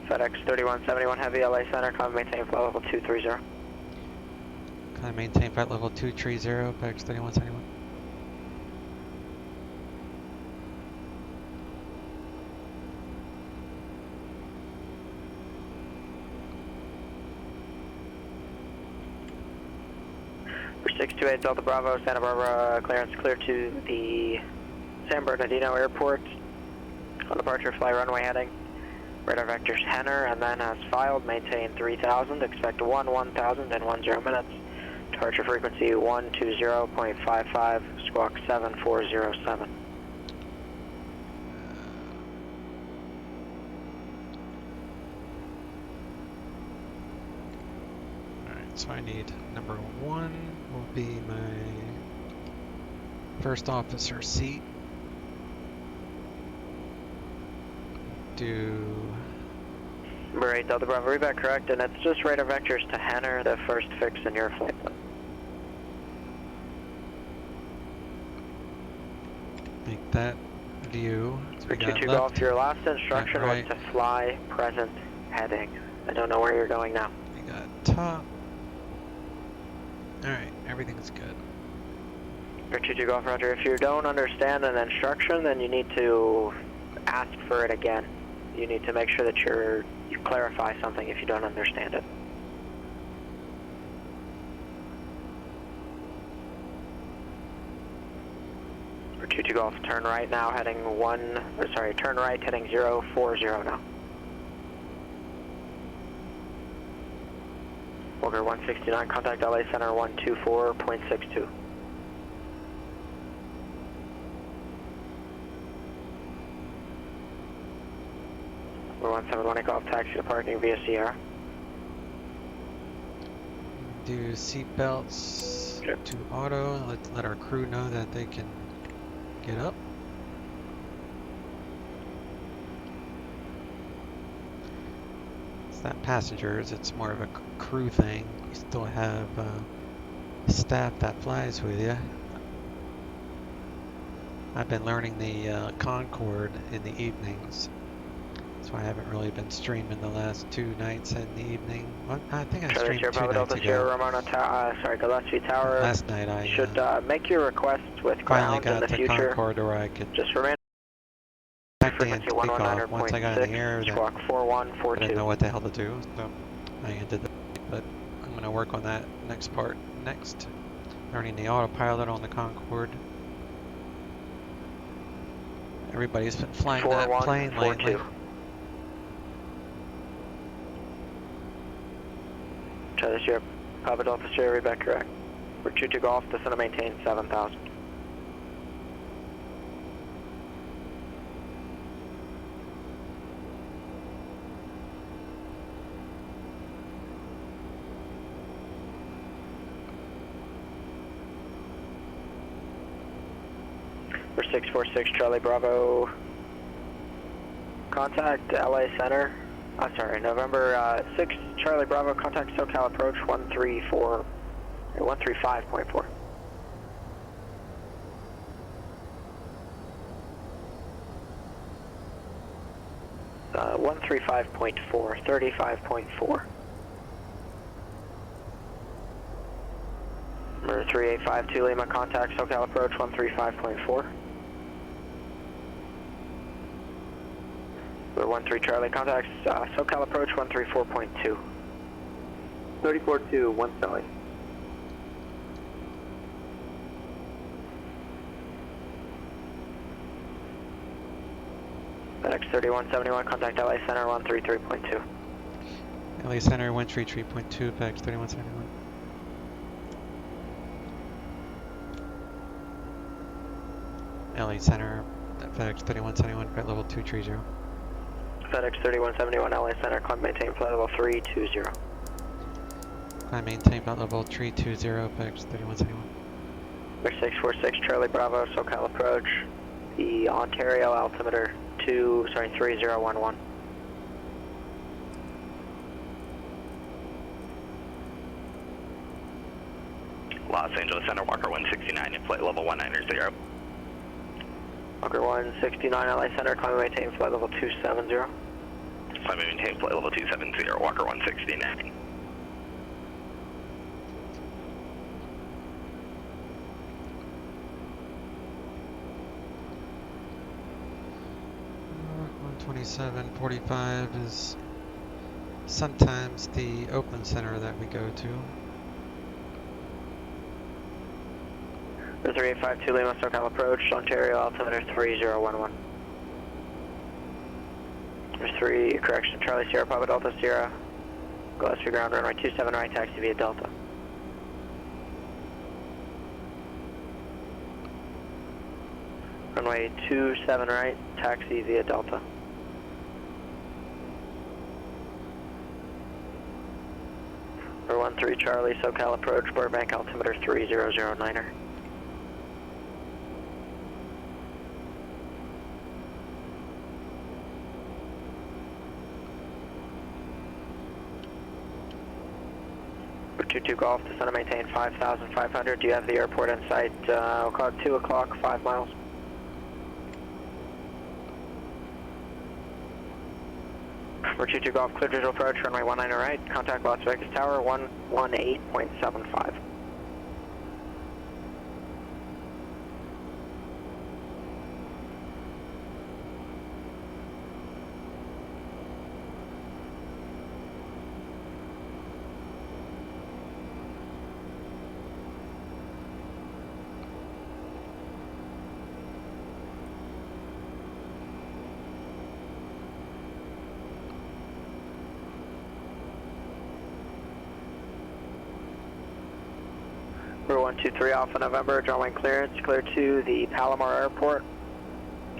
FedEx 3171 heavy, LA Center, climb maintain flight level 230. Climb maintain flight level 230, FedEx 3171. For 628 Delta Bravo, Santa Barbara, clearance clear to the San Bernardino Airport. On departure, fly runway heading. Radar vectors Henner, and then as filed, maintain 3000, expect 1000 in 10 minutes. Departure frequency 120.55, squawk 7407. Alright, so I need number 1 will be my first officer seat. Do Number 8 Delta Bravo, read back correct, and it's just radar vectors to Henner, the first fix in your flight plan. make that view. So we got 22 left, Golf, your last instruction right. was to fly present heading. I don't know where you're going now. We got top. Alright, everything's good. 22 Golf, Roger. If you don't understand an instruction, then you need to ask for it again. You need to make sure that you clarify something if you don't understand it. For 22 Golf, turn right now, heading turn right, heading 040 now. Walker 169, contact LA Center 124.62. We're 171 Golf, taxi to parking via Sierra. Do seatbelts to auto and let our crew know that they can get up. It's not passengers, it's more of a crew thing. You still have staff that flies with you. I've been learning the Concorde in the evenings. So I haven't really been streaming the last 2 nights in the evening. Well, I think I streamed 2 nights ago. Gillespie Tower. Last night I should make your requests with finally ground got in the to future. Concorde where I could just remain frequency take off. Once I got in the air, then squawk 4142. I didn't know what the hell to do, so I ended up. But I'm going to work on that next part next. Learning the autopilot on the Concorde. Everybody's been flying that plane lately. Try this year, Papa Delta Sierra, read back correct. For 22 Golf, descend to maintain 7,000. For 646 Charlie Bravo, contact LA Center. I'm sorry, November 6 Charlie Bravo, contact SoCal approach 135.4. 135.4, 35.4. Number 3852 Lima, contact SoCal approach 135.4. Number 13 Charlie, contacts SoCal approach 134.2. 34.2, 1 Sally. FedEx 3171, contact LA Center 133.2. LA Center 133.2, FedEx 3171. LA Center, FedEx 3171, flight level 230. FedEx 3171, LA Center, climb maintain flight level 320. Climb maintain flight level 320, FedEx 3171. Number 646 Charlie Bravo, SoCal approach, the Ontario altimeter 3011. Los Angeles Center, Walker 169, in flight level 190. Walker 169, LA Center, climb and maintain flight level 270. Climb and maintain flight level 270, Walker 169. Uh, 127.45 is sometimes the Oakland Center that we go to. 3852 Lima, SoCal approach, Ontario altimeter 3011. There's 3, correction, Charlie Sierra, Papa Delta Sierra, Gillespie ground runway 27 right, taxi via Delta. runway 27 right, taxi via Delta. For 13 Charlie, SoCal approach, Burbank altimeter 3009er. For 22 Golf, descend and maintain 5,500. Do you have the airport in sight? We'll call it 2 o'clock, 5 miles. For 22 Golf, clear visual approach, runway 19 right, contact Las Vegas Tower, 118.75. We're 123 Alpha November, downwind clearance, clear to the Palomar Airport.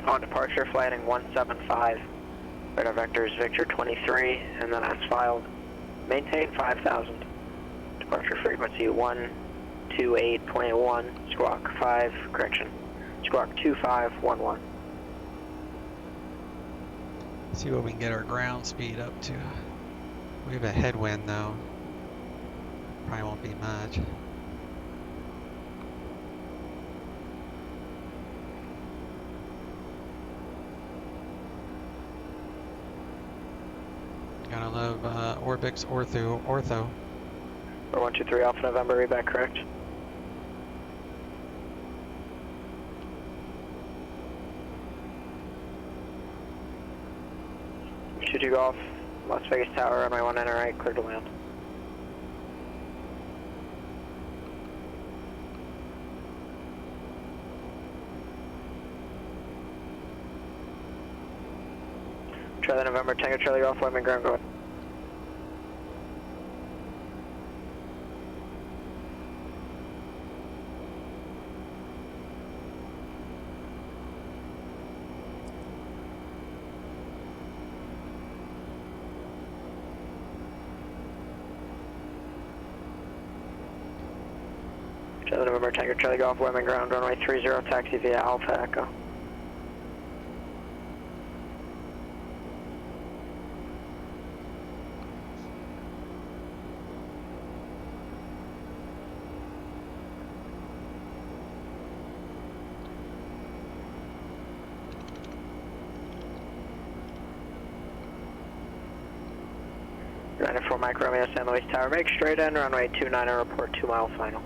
On departure, flight heading 175. Radar vector is Victor 23, and then as filed, maintain 5,000. Departure frequency 128.1, squawk 5, correction, squawk 2511. See what we can get our ground speed up to. We have a headwind though. Probably won't be much. Gotta love Orbix ortho. We're 123 Alpha November, read back correct. Should you go off Las Vegas Tower, runway 19 right, clear to land. Charlie November, Tango Charlie Golf, Wyman ground, go ahead. Charlie November, Tango Charlie Golf, Wyman ground, runway 30, taxi via Alpha Echo. Mike Romeo, San Luis Tower, make straight in, runway 29 and report 2 mile final.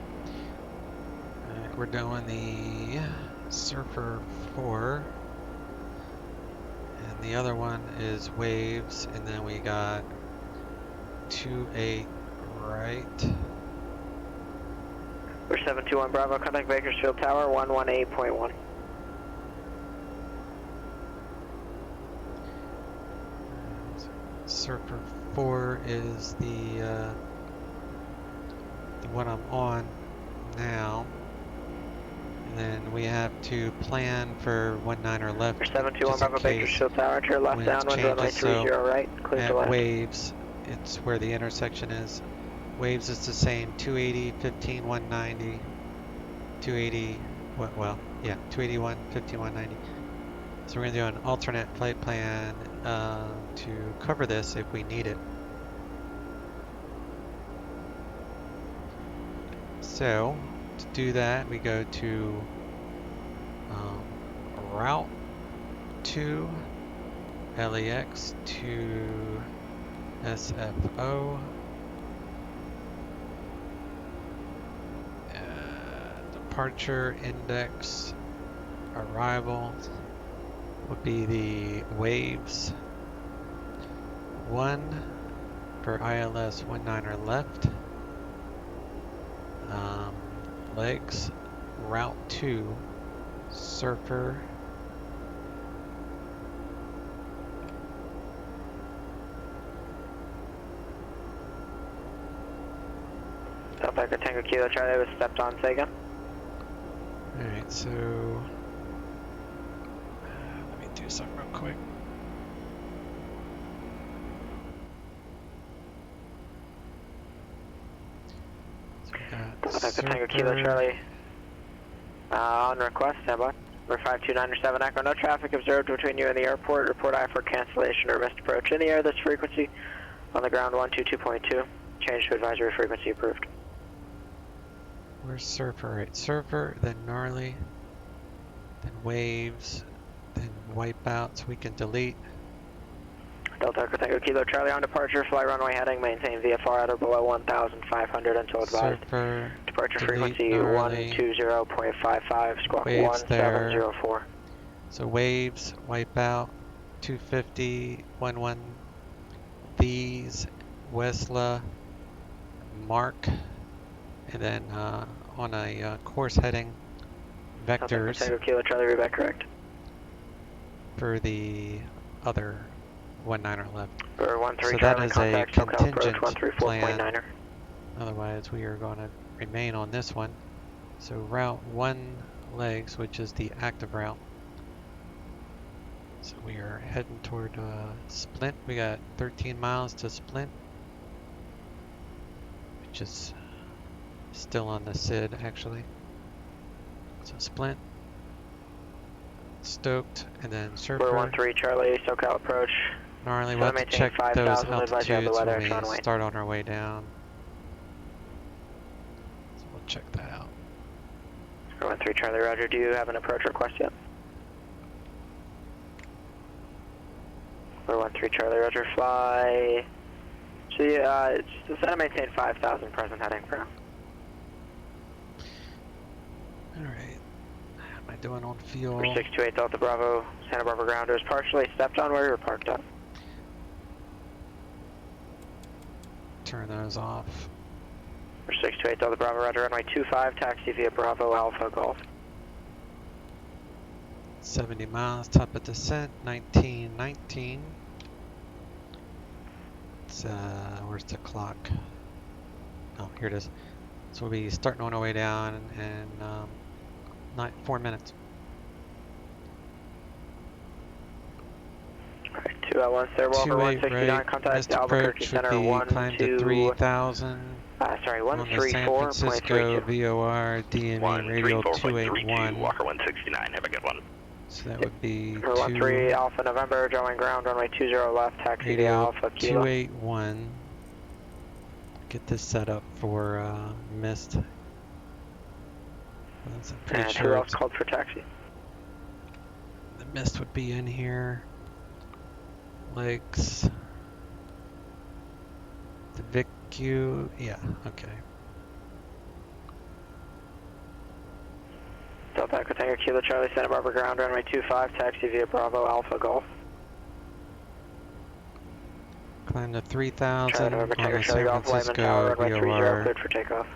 Alright, we're doing the Surfer 4. And the other one is Waves, and then we got 28 right. We're 721 Bravo, contact Bakersfield Tower, 118.1. Surfer 4 is the one I'm on now, and then we have to plan for 19er left. We're 721 Bravo, Bakersfield Tower, to your left downwind, runway 30 right, clear to left. Waves, it's where the intersection is. Waves is the same, 280, 15, 190, 280, well, yeah, 281, 15, 190. So we're going to do an alternate flight plan to cover this if we need it. So to do that, we go to route to LAX to SFO. Departure index arrival would be the Waves 1 for ILS 19er left. Legs route 2 Surfer Delta Tango Kilo Charlie was stepped on, say again. Alright, so something real quick. So we got Tango Kilo Surfer. Charlie. On request, stand by. Number 5297 Echo, no traffic observed between you and the airport. Report I for cancellation or missed approach. In the air, this frequency. On the ground, 122.2. Change to advisory frequency approved. Where's Surfer? Right, Surfer, then Gnarly, then Waves, then Wipeout, so we can delete. Delta Echo Tango Kilo Charlie on departure, fly runway heading, maintain VFR at or below 1,500 until advised. Surfer, Departure delete, frequency Gnarly, 120.55, squawk Waves there. 1704. So Waves, Wipeout, 250, 11, these, Wesla, Mark, and then on a course heading, vectors Tango Kilo Charlie, read back correct. for the other 19er left. For 13 So that Charlie, is a contact SoCal approach contingent plan. 134.9er. Otherwise, we are going to remain on this one. So route 1 legs, which is the active route. So we are heading toward Splint. We got 13 miles to Splint, which is still on the SID actually. So Splint, Stoked, and then Surfer. We're 13 Charlie, SoCal approach. Gnarly, we'll have to check those altitudes when we start on our way down. So we'll check that out. 13 Charlie, roger. Do you have an approach request yet? 13 Charlie, roger. Fly. So it's set to maintain 5,000 present heading for now. Alright. How am I doing on fuel? 628 Delta Bravo, Santa Barbara grounders partially stepped on where you were parked up. Turn those off. 628 Delta Bravo, roger. Runway 25, taxi via Bravo Alpha Golf. 70 miles, top of descent, 1919. It's, where's the clock? Oh, here it is. So we'll be starting on our way down in 4 minutes. Alright, 201 Stairwell for 169, right, contact Albuquerque Center, climb to 3,000. Sorry, on the San Francisco VOR DME radio 281. Walker 169, have a good one. So that would be 13 Alpha November, drawing ground, runway 20 left, taxi via Alpha Kilo. 281. Get this set up for mist. I'm pretty And sure who else called for taxi? the mist would be in here. Legs. The VIQ, yeah, okay. Delta Echo Tango Kilo Charlie, Santa Barbara ground, runway 25, taxi via Bravo Alpha Golf. Climb to 3,000 on the Tango San Charlie Golf, Lyman Tower, Francisco runway 30, VOR. cleared for takeoff.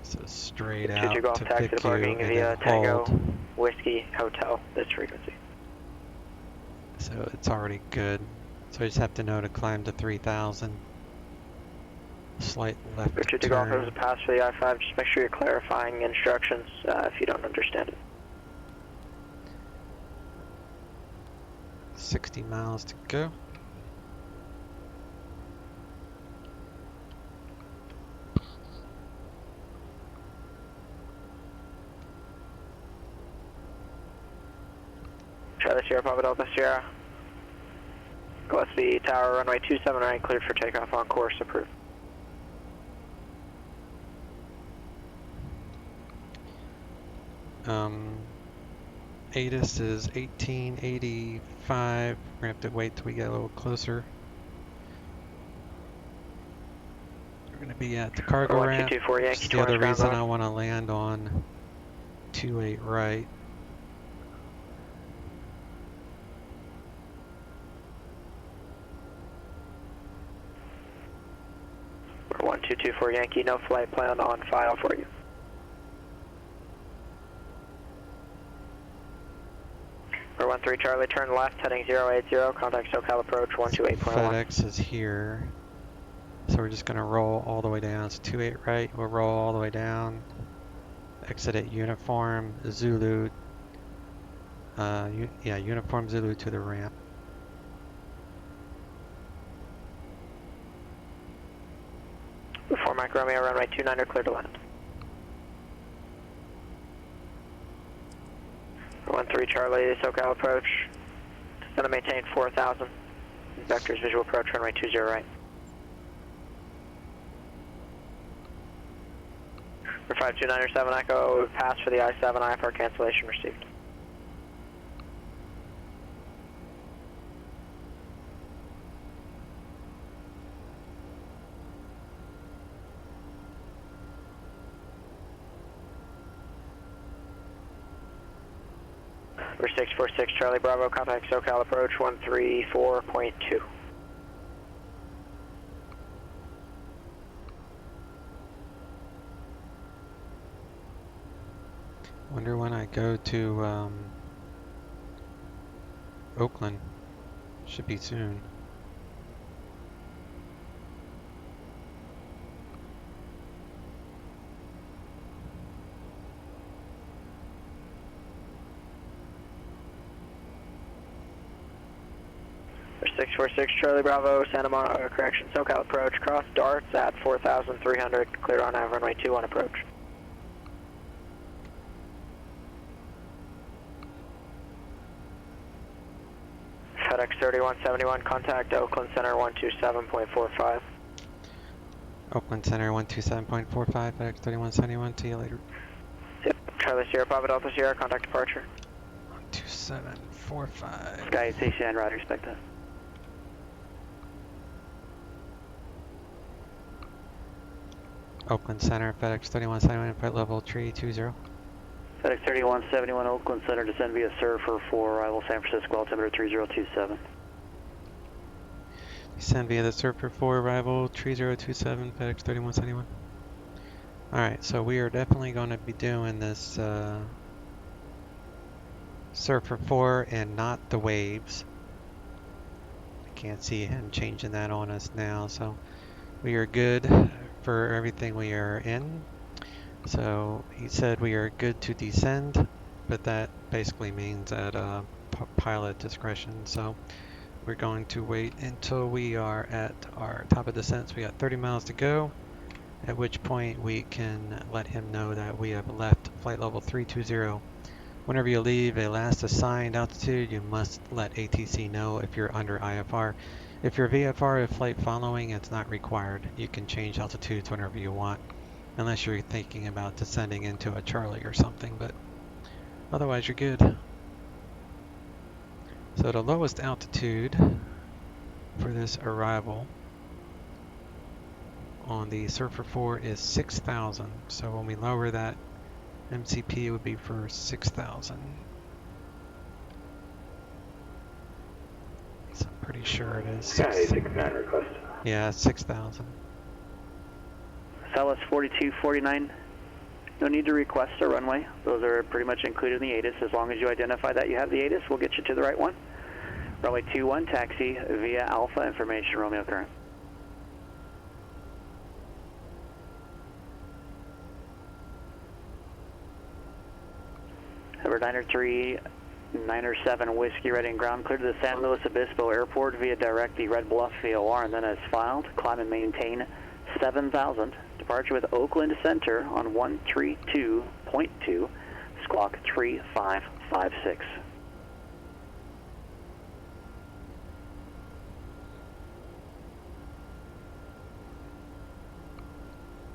So straight 22 out Golf, to taxi to parking VIQ via and Tango then hold. Whiskey Hotel, this frequency. So it's already good. So I just have to know to climb to 3,000. Slight left Richard to Golf, turn. there's a pass for the I-5, just make sure you're clarifying instructions if you don't understand it. 60 miles to go. Charlie Sierra, Papa Delta Sierra. Gillespie Tower, runway 279, cleared for takeoff on course, approved. ATIS is 1885. We're gonna have to wait till we get a little closer. We're gonna be at the cargo ramp. Which is the other reason I want to land on 28 right. We're 1224 Yankee, no flight plan on file for you. We're 13 Charlie, turn left, heading 080, contact SoCal approach 128.1. FedEx is here. So we're just gonna roll all the way down. It's 28 right, we'll roll all the way down. Exit at uniform, Zulu Yeah, Uniform Zulu to the ramp. Before Mike Romeo, runway 29 clear to land. 13 Charlie, SoCal approach. Going to maintain 4,000. Vectors visual approach, runway 20 right. For 5297 Echo, pass for the I-7, IFR cancellation received. For 646 Charlie Bravo, contact SoCal approach 134.2. Wonder when I go to Oakland. Should be soon. For 646 Charlie Bravo, Santa Monica, correction, SoCal approach, cross darts at 4,300, clear on nav runway 21 approach. FedEx 3171, contact Oakland Center 127.45. Oakland Center 127.45, FedEx 3171, see you later. Yep, Charlie Sierra, Papa Delta Sierra, contact departure. 12745. Sky CCN, right, respect that. Oakland Center, FedEx 3171, flight level 320. FedEx 3171, Oakland Center, descend via Surfer for arrival San Francisco, altimeter 3027. Descend via the Surfer 4, arrival 3027, FedEx 3171. Alright, so we are definitely going to be doing this Surfer 4 and not the Waves. I can't see him changing that on us now, so we are good for everything we are in. So he said we are good to descend, but that basically means at pilot discretion. So we're going to wait until we are at our top of descent. So we got 30 miles to go, at which point we can let him know that we have left flight level 320. Whenever you leave a last assigned altitude, you must let ATC know if you're under IFR. If you're VFR with flight following, it's not required. You can change altitudes whenever you want, unless you're thinking about descending into a Charlie or something, but otherwise you're good. So the lowest altitude for this arrival on the Surfer 4 is 6,000. So when we lower that, MCP would be for 6,000. So I'm pretty sure it is. Sky 69 request. Yeah, 6,000. Southwest 4249. No need to request a runway. Those are pretty much included in the ATIS. As long as you identify that you have the ATIS, we'll get you to the right one. Runway 21, taxi via Alpha, information Romeo current. Number 903-907 Whiskey, ready and ground clear to the San Luis Obispo Airport via direct the Red Bluff VOR, and then as filed, climb and maintain 7,000. Departure with Oakland Center on 132.2, squawk 3556.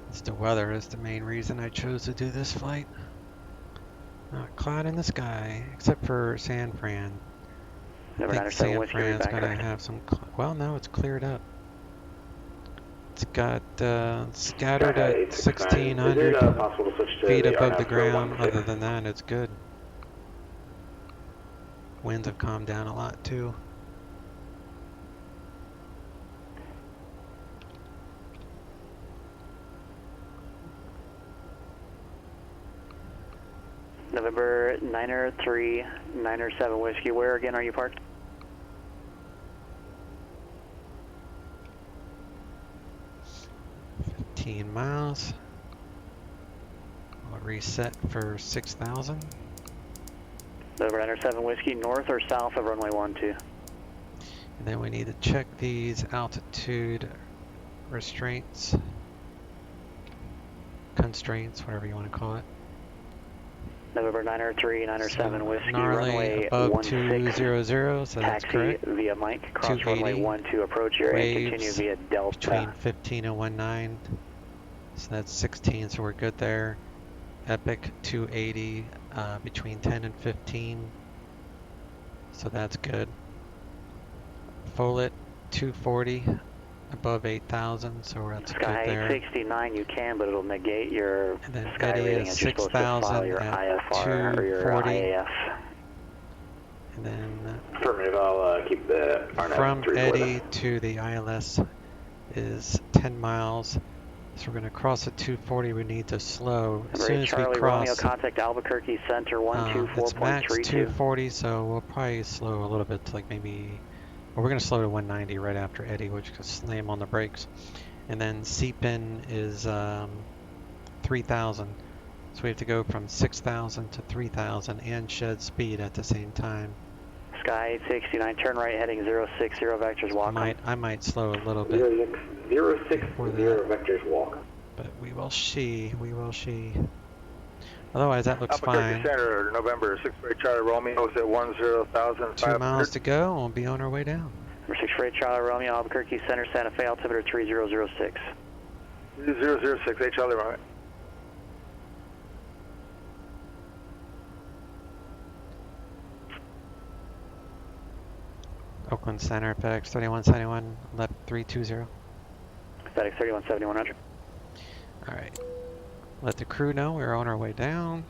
It's the weather is the main reason I chose to do this flight. Not cloud in the sky, except for San Fran. I think San Fran's gonna have some. Well, no, it's cleared up. It's got scattered at 1,600 feet above the ground. Other than that, it's good. Winds have calmed down a lot too. November 903-907 Whiskey, where again are you parked? Miles. I'll reset for 6,000. November 7 Whiskey, north or south of runway 12. And then we need to check these altitude restraints, constraints, whatever you want to call it. November 7 Whiskey, gnarly runway above 16. 200, so that's Taxi correct. via Mike, cross runway 12, approach area and continue Waves via Delta. between 15 and 19, so that's 16, so we're good there. Epic 280 between 10 and 15, so that's good. Follett 240 above 8,000, so that's good Sky there. 869 you can, but it'll negate your And then sky Eddie rating is as you're supposed to file 6,000 your at IFR or your 240. IAF. And then Affirmative, I'll keep the RNAV from 3 Eddie to the ILS is 10 miles. So we're going to cross at 240. We need to slow. As soon as Charlie we Romeo, cross, contact Albuquerque Center it's max 124.32. 240, so we'll probably slow a little bit to like maybe, well, we're going to slow to 190 right after Eddie, which can slam on the brakes. And then Seapin is 3,000. So we have to go from 6,000 to 3,000 and shed speed at the same time. Sky 869, turn right heading 060 vectors walk. I might slow a little bit. 060 vectors walk. But we will see. We will see. Otherwise, that looks fine. Center, November 6 Charlie Romeo is at 10,500. 2 miles to go, and we'll be on our way down. Number 6 Charlie Romeo, Albuquerque Center, Santa Fe, altimeter 3006. 006, 8 Charlie Romeo. Oakland Center, FedEx 3171, left 320. FedEx 317100. Alright. Let the crew know we're on our way down.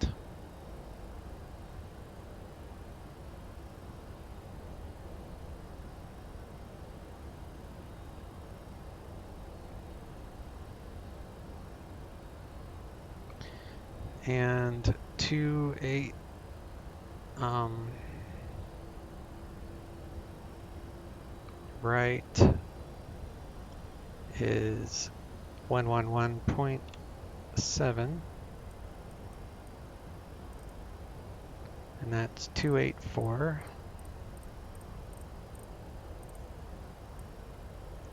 And 28 right is 111.7, and that's 284.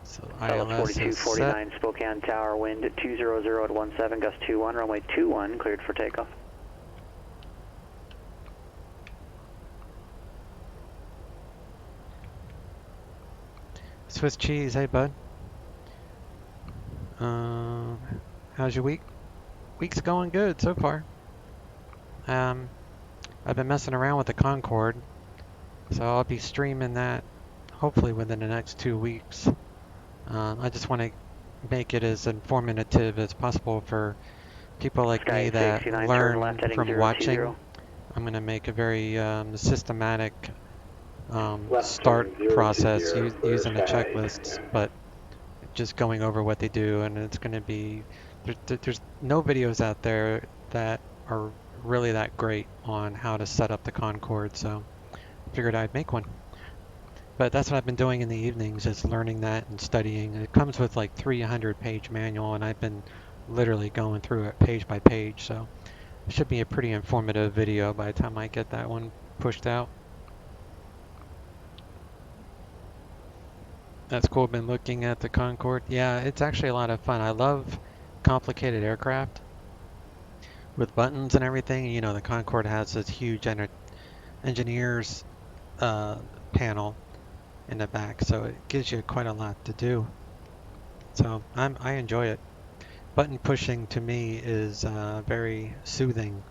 So ILS is 4249 Spokane Tower, wind at 200 at 17, gust 21, runway 21, cleared for takeoff. Swiss cheese, hey bud. How's your week? Week's going good so far. I've been messing around with the Concorde, so I'll be streaming that hopefully within the next 2 weeks. I just want to make it as informative as possible for people like me that learn from watching. I'm going to make a very systematic start process using the checklists, but just going over what they do, and it's going to be there's no videos out there that are really that great on how to set up the Concorde, so I figured I'd make one. But that's what I've been doing in the evenings, is learning that and studying. It comes with like 300-page manual, and I've been literally going through it page by page, so it should be a pretty informative video by the time I get that one pushed out. That's cool. Been looking at the Concorde. Yeah, it's actually a lot of fun. I love complicated aircraft with buttons and everything. You know, the Concorde has this huge engineer's panel in the back, so it gives you quite a lot to do. So I enjoy it. Button pushing to me is very soothing.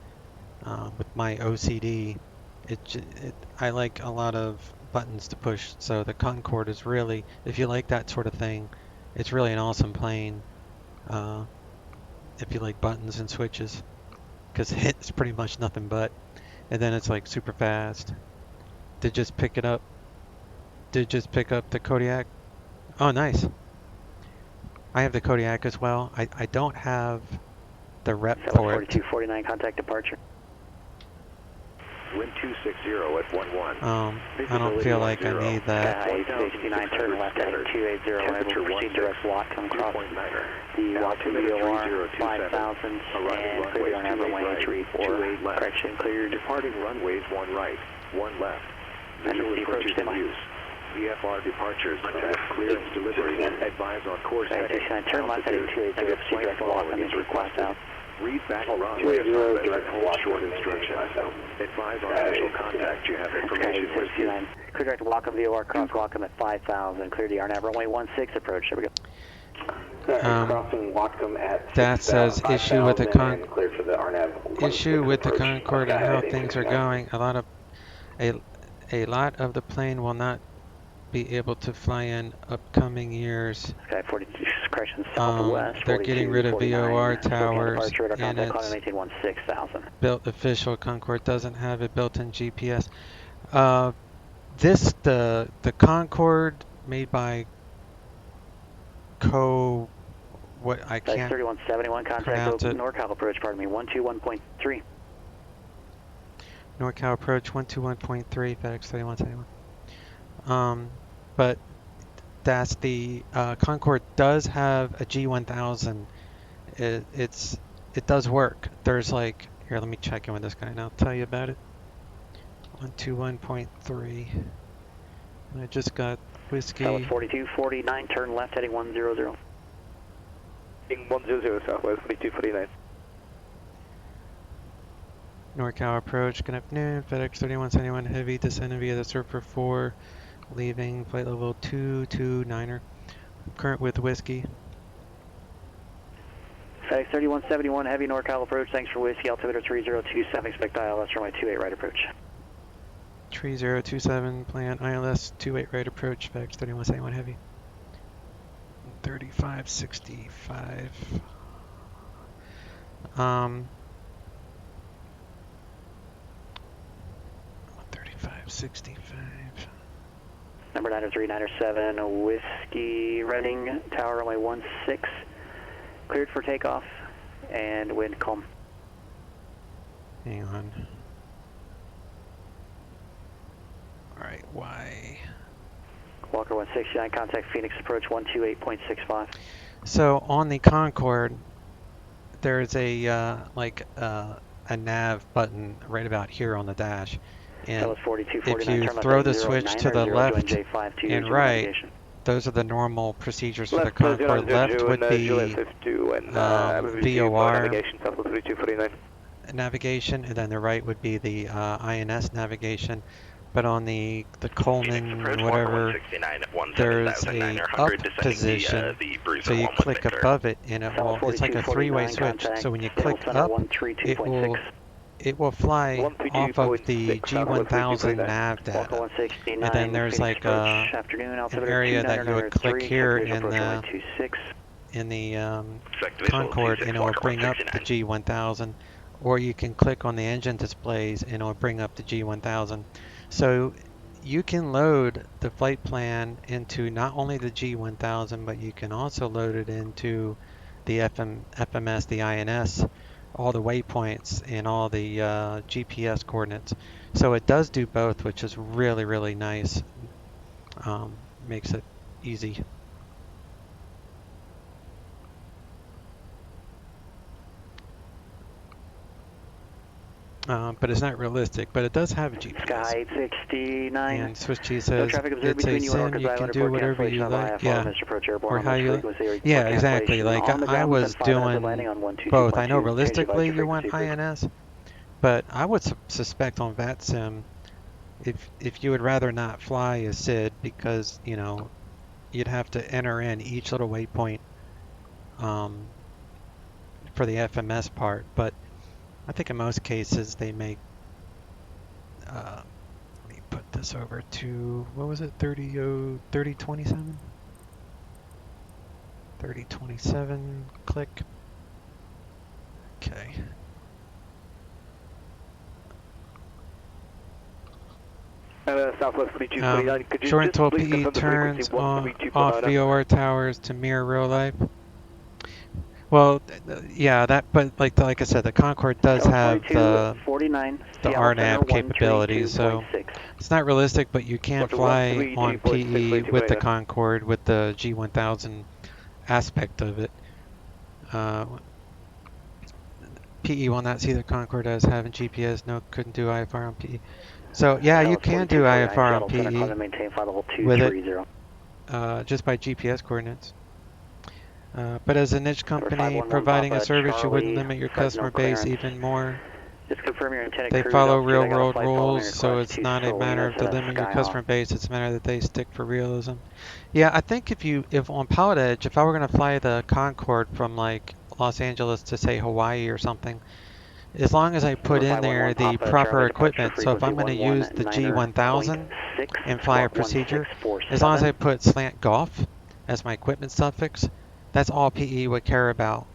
With my OCD, I like a lot of buttons to push, so the Concorde is really, if you like that sort of thing, it's really an awesome plane if you like buttons and switches, because it's pretty much nothing but, and then it's like super fast. Did just pick up the Kodiak. Oh, nice. I have the Kodiak as well. I don't have the rep for it. 4249, contact departure. Wind 260 at 11. I don't feel like I need that. Sky 869, turn left heading 280, able to proceed direct walk, come across the walk to VOR 5000, and cleared on runway 34, correction cleared. Departing runways 1 right. 1 left. Visual approaches in use. VFR departures, clearance delivery, advise on course heading, turn left heading 280, flight following is requested. Read back runway assignment and hold short instructions. Advise on initial contact. You have information with you. Clear direct walk of the OR, cross walk him at 5,000. Clear the RNAV runway 16 approach. There we go. Crossing Whatcom at That says issue with the clear for the RNAV issue with the approach. Concorde and how things are going. A lot of the plane will not be able to fly in upcoming years. Okay, 42 correction southwest. They're getting rid of VOR towers, and it's 16,000. built official. Concorde doesn't have a built-in GPS. The Concorde made by what I can't 3171 contact pronounce it. NorCal approach, pardon me, 121.3. NorCal approach 121.3, FedEx 3171. But that's the Concorde does have a G1000. It does work. There's like, here, let me check in with this guy and I'll tell you about it. 121.3. And I just got whiskey. Southwest 4249, turn left heading 100. Heading 100 southwest 4249. NorCal approach, good afternoon. FedEx 3171 heavy descending via the Surfer 4, leaving flight level 229er. Current with whiskey. FedEx 3171 heavy NorCal approach, thanks for whiskey, altimeter 3027, expect ILS runway 28 right approach. 3027 plan ILS 28 right approach, FedEx 3171 heavy. 3565. 3565. Number 93907, whiskey, Reading, tower runway 16, cleared for takeoff, and wind calm. Hang on. Alright, why? Walker 169, contact Phoenix approach 128.65. So on the Concorde, there's a nav button right about here on the dash. And if you throw the switch to the left and right, those are the normal procedures for the Concorde. Left would be VOR navigation, and then the right would be the INS navigation. But on the Coleman, whatever, there's a up position, so you click above it, and it's like a three-way switch. So when you click up, it will fly off of the G1000 nav data, and then there's like an area that you would click here in the Concorde, and it will bring up the G1000, or you can click on the engine displays, and it will bring up the G1000. So you can load the flight plan into not only the G1000, but you can also load it into the FMS, the INS, all the waypoints and all the GPS coordinates. So it does do both, which is really, really nice. Makes it easy. But it's not realistic, but it does have a GPS. Sky 69. And Swiss Cheese says it's a sim, you can do whatever you like. Yeah. Or how you like. Yeah, exactly. Like I was doing both. I know realistically you want INS, but I would suspect on VATSIM, if you would rather not fly a SID, because you'd have to enter in each little waypoint for the FMS part, but I think in most cases they make, let me put this over to, what was it, 3027? 3027, click. Okay. Southwest 3249, could you short just until please PE confirm the turns frequency off VOR towers to mirror real life. Well, yeah, but like I said, the Concorde does have the RNAV capabilities, so it's not realistic, but you can fly on PE with the Concorde with the G1000 aspect of it. PE will not see the Concorde as having GPS. No, couldn't do IFR on PE. So yeah, you Dallas can do 4249 IFR on shuttle center, climb PE and maintain flight level with it 230. just by GPS coordinates. But as a niche Number company 511 providing a Papa service, you wouldn't Charlie, limit your Fresno customer base clearance. even more. Just confirm your intended They cruise follow altitude. I got a real-world flight following rules, so request it's to not a matter Salinas of to at limit your Skyhawk. customer base. It's a matter that they stick for realism. Yeah, I think if on PilotEdge, if I were going to fly the Concorde from like Los Angeles to say Hawaii or something, as long as I put Number in there 511 the Papa proper Charlie, departure equipment, so if I'm frequency going to use the G1000 119.6, and fly a squawk procedure, as long as 1647. I put slant golf as my equipment suffix, that's all PE would care about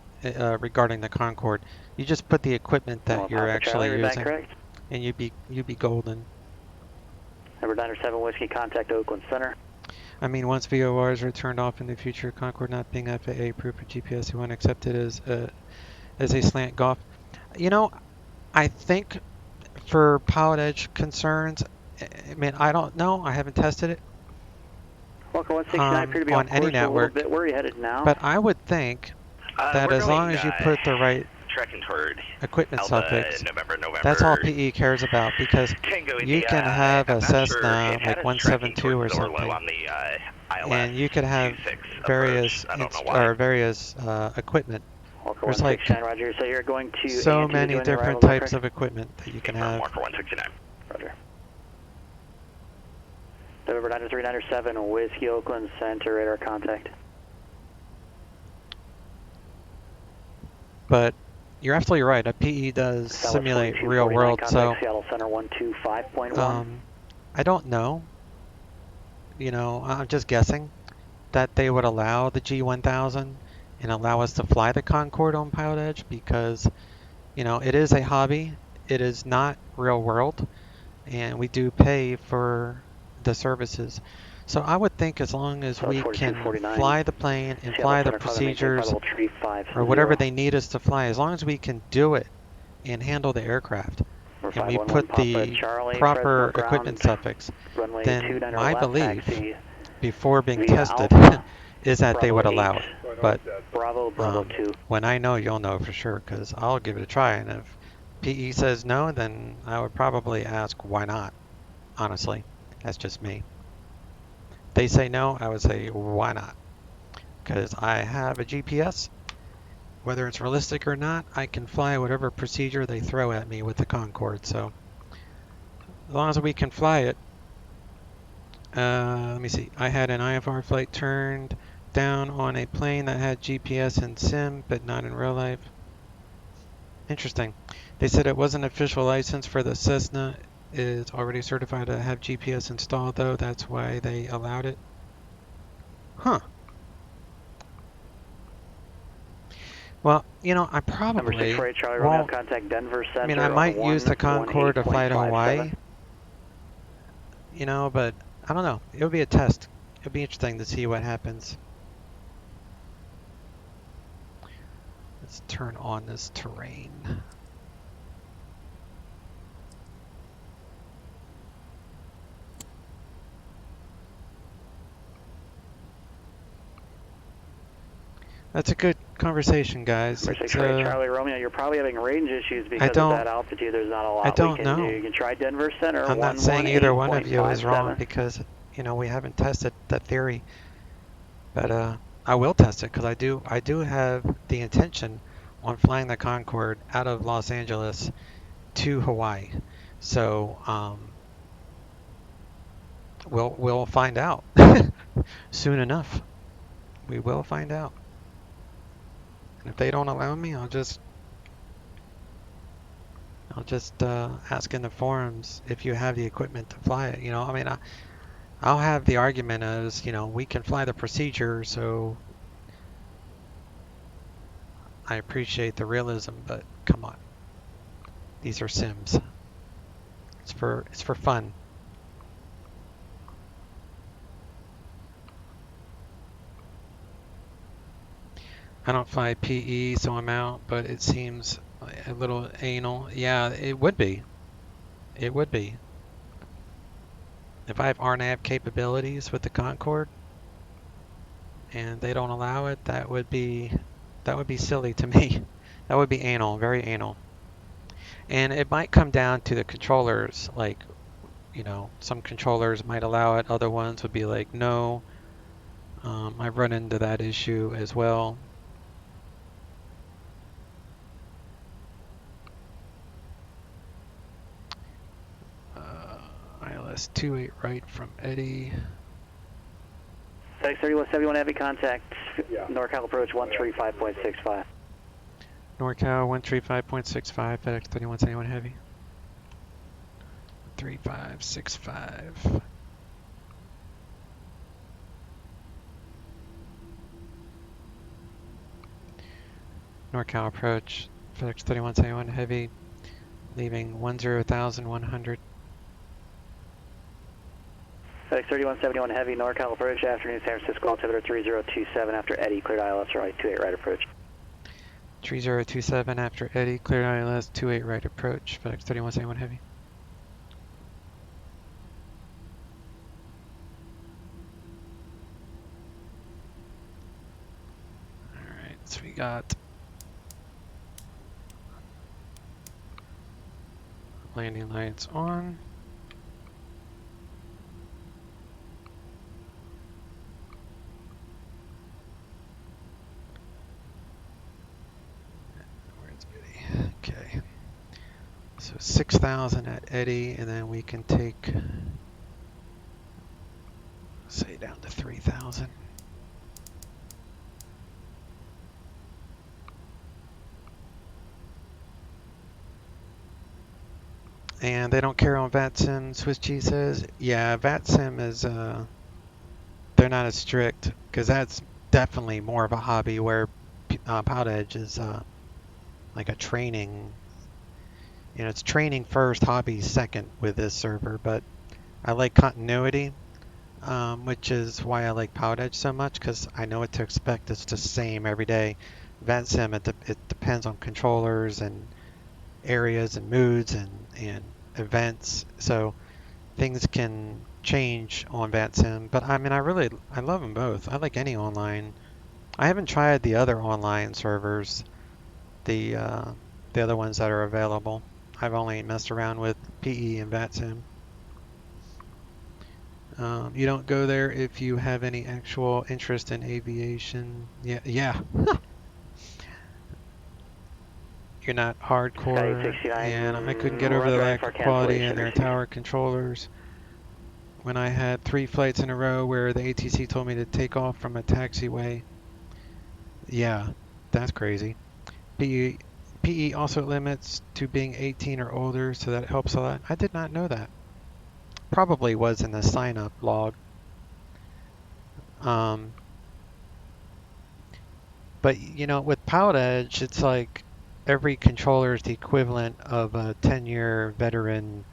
regarding the Concorde. You just put the equipment that you're Papa Charlie, actually read back using, correct. and you'd be golden. Number 907 Whiskey, contact Oakland Center. I mean, once VORs are turned off in the future, Concorde not being FAA approved for GPS, you won't accept it as a slant golf. You know, I think for PilotEdge concerns, I mean, I don't know. I haven't tested it Welcome 169, appear to be on off any course network. a little bit. Where are you headed now? But I would think that we're as long as you put the right tracking toward equipment Alpha, suffix, November. that's all PE cares about, because Tango you India, can have a I'm not Cessna sure. It had like us tracking 172 or towards Zorlo something, on the ILS and you could have 26 various approach. I don't know why. equipment. Walker There's like 169, Roger. So you're going to so A&T to many join the different arrival, types correct? of equipment that you can Confirm have. Walker 169. Roger. November 93997, Whiskey Oakland Center, radar contact. But you're absolutely right. A PE does simulate real world, so Seattle Center 125.1. I don't know. You know, I'm just guessing that they would allow the G1000 and allow us to fly the Concorde on PilotEdge because, you know, it is a hobby. It is not real world, and we do pay for the services. So I would think as long as we can fly the plane and fly the procedures or whatever they need us to fly, as long as we can do it and handle the aircraft, and we put the proper equipment suffix, then my belief before being tested is that they would allow it. But when I know, you'll know for sure, because I'll give it a try. And if PE says no, then I would probably ask why not. Honestly, that's just me. They say no, I would say why not? Because I have a GPS. Whether it's realistic or not, I can fly whatever procedure they throw at me with the Concorde. So as long as we can fly it. Let me see. I had an IFR flight turned down on a plane that had GPS and SIM, but not in real life. Interesting. They said it wasn't an official license for the Cessna. It's already certified to have GPS installed, though. That's why they allowed it. Huh. Well, you know, I probably won't. Contact Denver Center. I mean, I might use the Concorde to fly to Hawaii. You know, but I don't know. It would be a test. It would be interesting to see what happens. Let's turn on this terrain. That's a good conversation, guys. Charlie Romeo, you're probably having range issues because of that altitude. There's not a lot we can do. You can try Denver Center. I'm not saying either one of you is wrong because, you know, we haven't tested that theory. But I will test it because I do have the intention on flying the Concorde out of Los Angeles to Hawaii. So we'll find out soon enough. We will find out. And if they don't allow me, I'll just ask in the forums if you have the equipment to fly it. You know, I mean, I'll have the argument as, you know, we can fly the procedure, so I appreciate the realism, but come on, these are sims. It's for fun. I don't fly PE, so I'm out, but it seems a little anal. Yeah, it would be. It would be. If I have RNAV capabilities with the Concorde and they don't allow it, that would be silly to me. That would be anal, very anal. And it might come down to the controllers, like you know, some controllers might allow it, other ones would be like, no. I've run into that issue as well. ILS 28 right from Eddie. FedEx 3171 Heavy contact, NorCal approach 135.65. NorCal 135.65, FedEx 3171 Heavy. 3565. NorCal approach, FedEx 3171 Heavy, leaving 10,100. FedEx 3171 Heavy, NorCal approach, afternoon San Francisco, altimeter 3027 after Eddie, cleared ILS right, 28 right approach. 3027 after Eddie, cleared ILS 28 right approach, FedEx 3171 Heavy. Alright, so we got landing lights on. Where's Eddie? Okay. So 6,000 at Eddie, and then we can take, say, down to 3,000. And they don't care on VATSIM, Swiss cheese says. Yeah, VATSIM is, they're not as strict, because that's definitely more of a hobby, where PilotEdge is like a training, you know, it's training first, hobby second with this server, but I like continuity, which is why I like PilotEdge so much, because I know what to expect. It's the same every day. VATSIM, it depends on controllers and areas and moods and events, so things can change on VATSIM. But I mean, I love them both. I like any online. I haven't tried the other online servers, the other ones that are available. I've only messed around with PE and VATSIM. You don't go there if you have any actual interest in aviation. Yeah. You're not hardcore, and I couldn't get over the lack of quality in their tower controllers. When I had 3 flights in a row where the ATC told me to take off from a taxiway. Yeah, that's crazy. PE also limits to being 18 or older, so that helps a lot. I did not know that. Probably was in the sign-up log. But, you know, with PilotEdge, it's like every controller is the equivalent of a 10-year veteran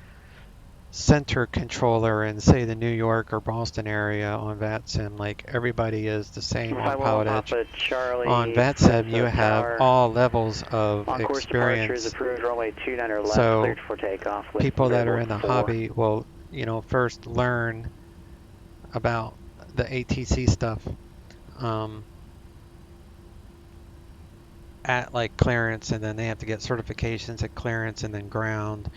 center controller in, say, the New York or Boston area on VATSIM. Like, everybody is the same on PilotEdge. On VATSIM, you have all levels of experience. So people that are in the hobby will, you know, first learn about the ATC stuff at like clearance, and then they have to get certifications at clearance, and then ground,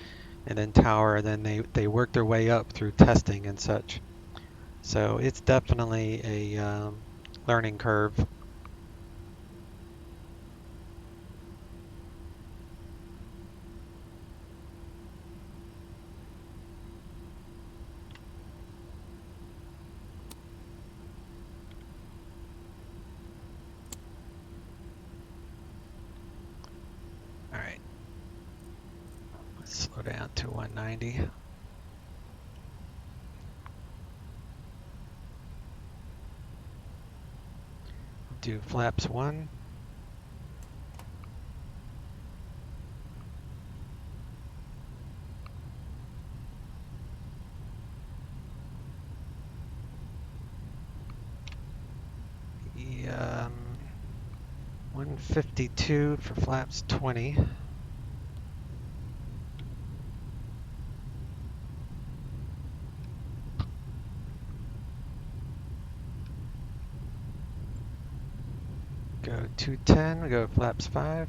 and then tower, and then they work their way up through testing and such. So it's definitely a learning curve. Alright, let's slow down to 190. Do flaps 1. Yeah, 152 for flaps 20. Go 210, we go flaps 5.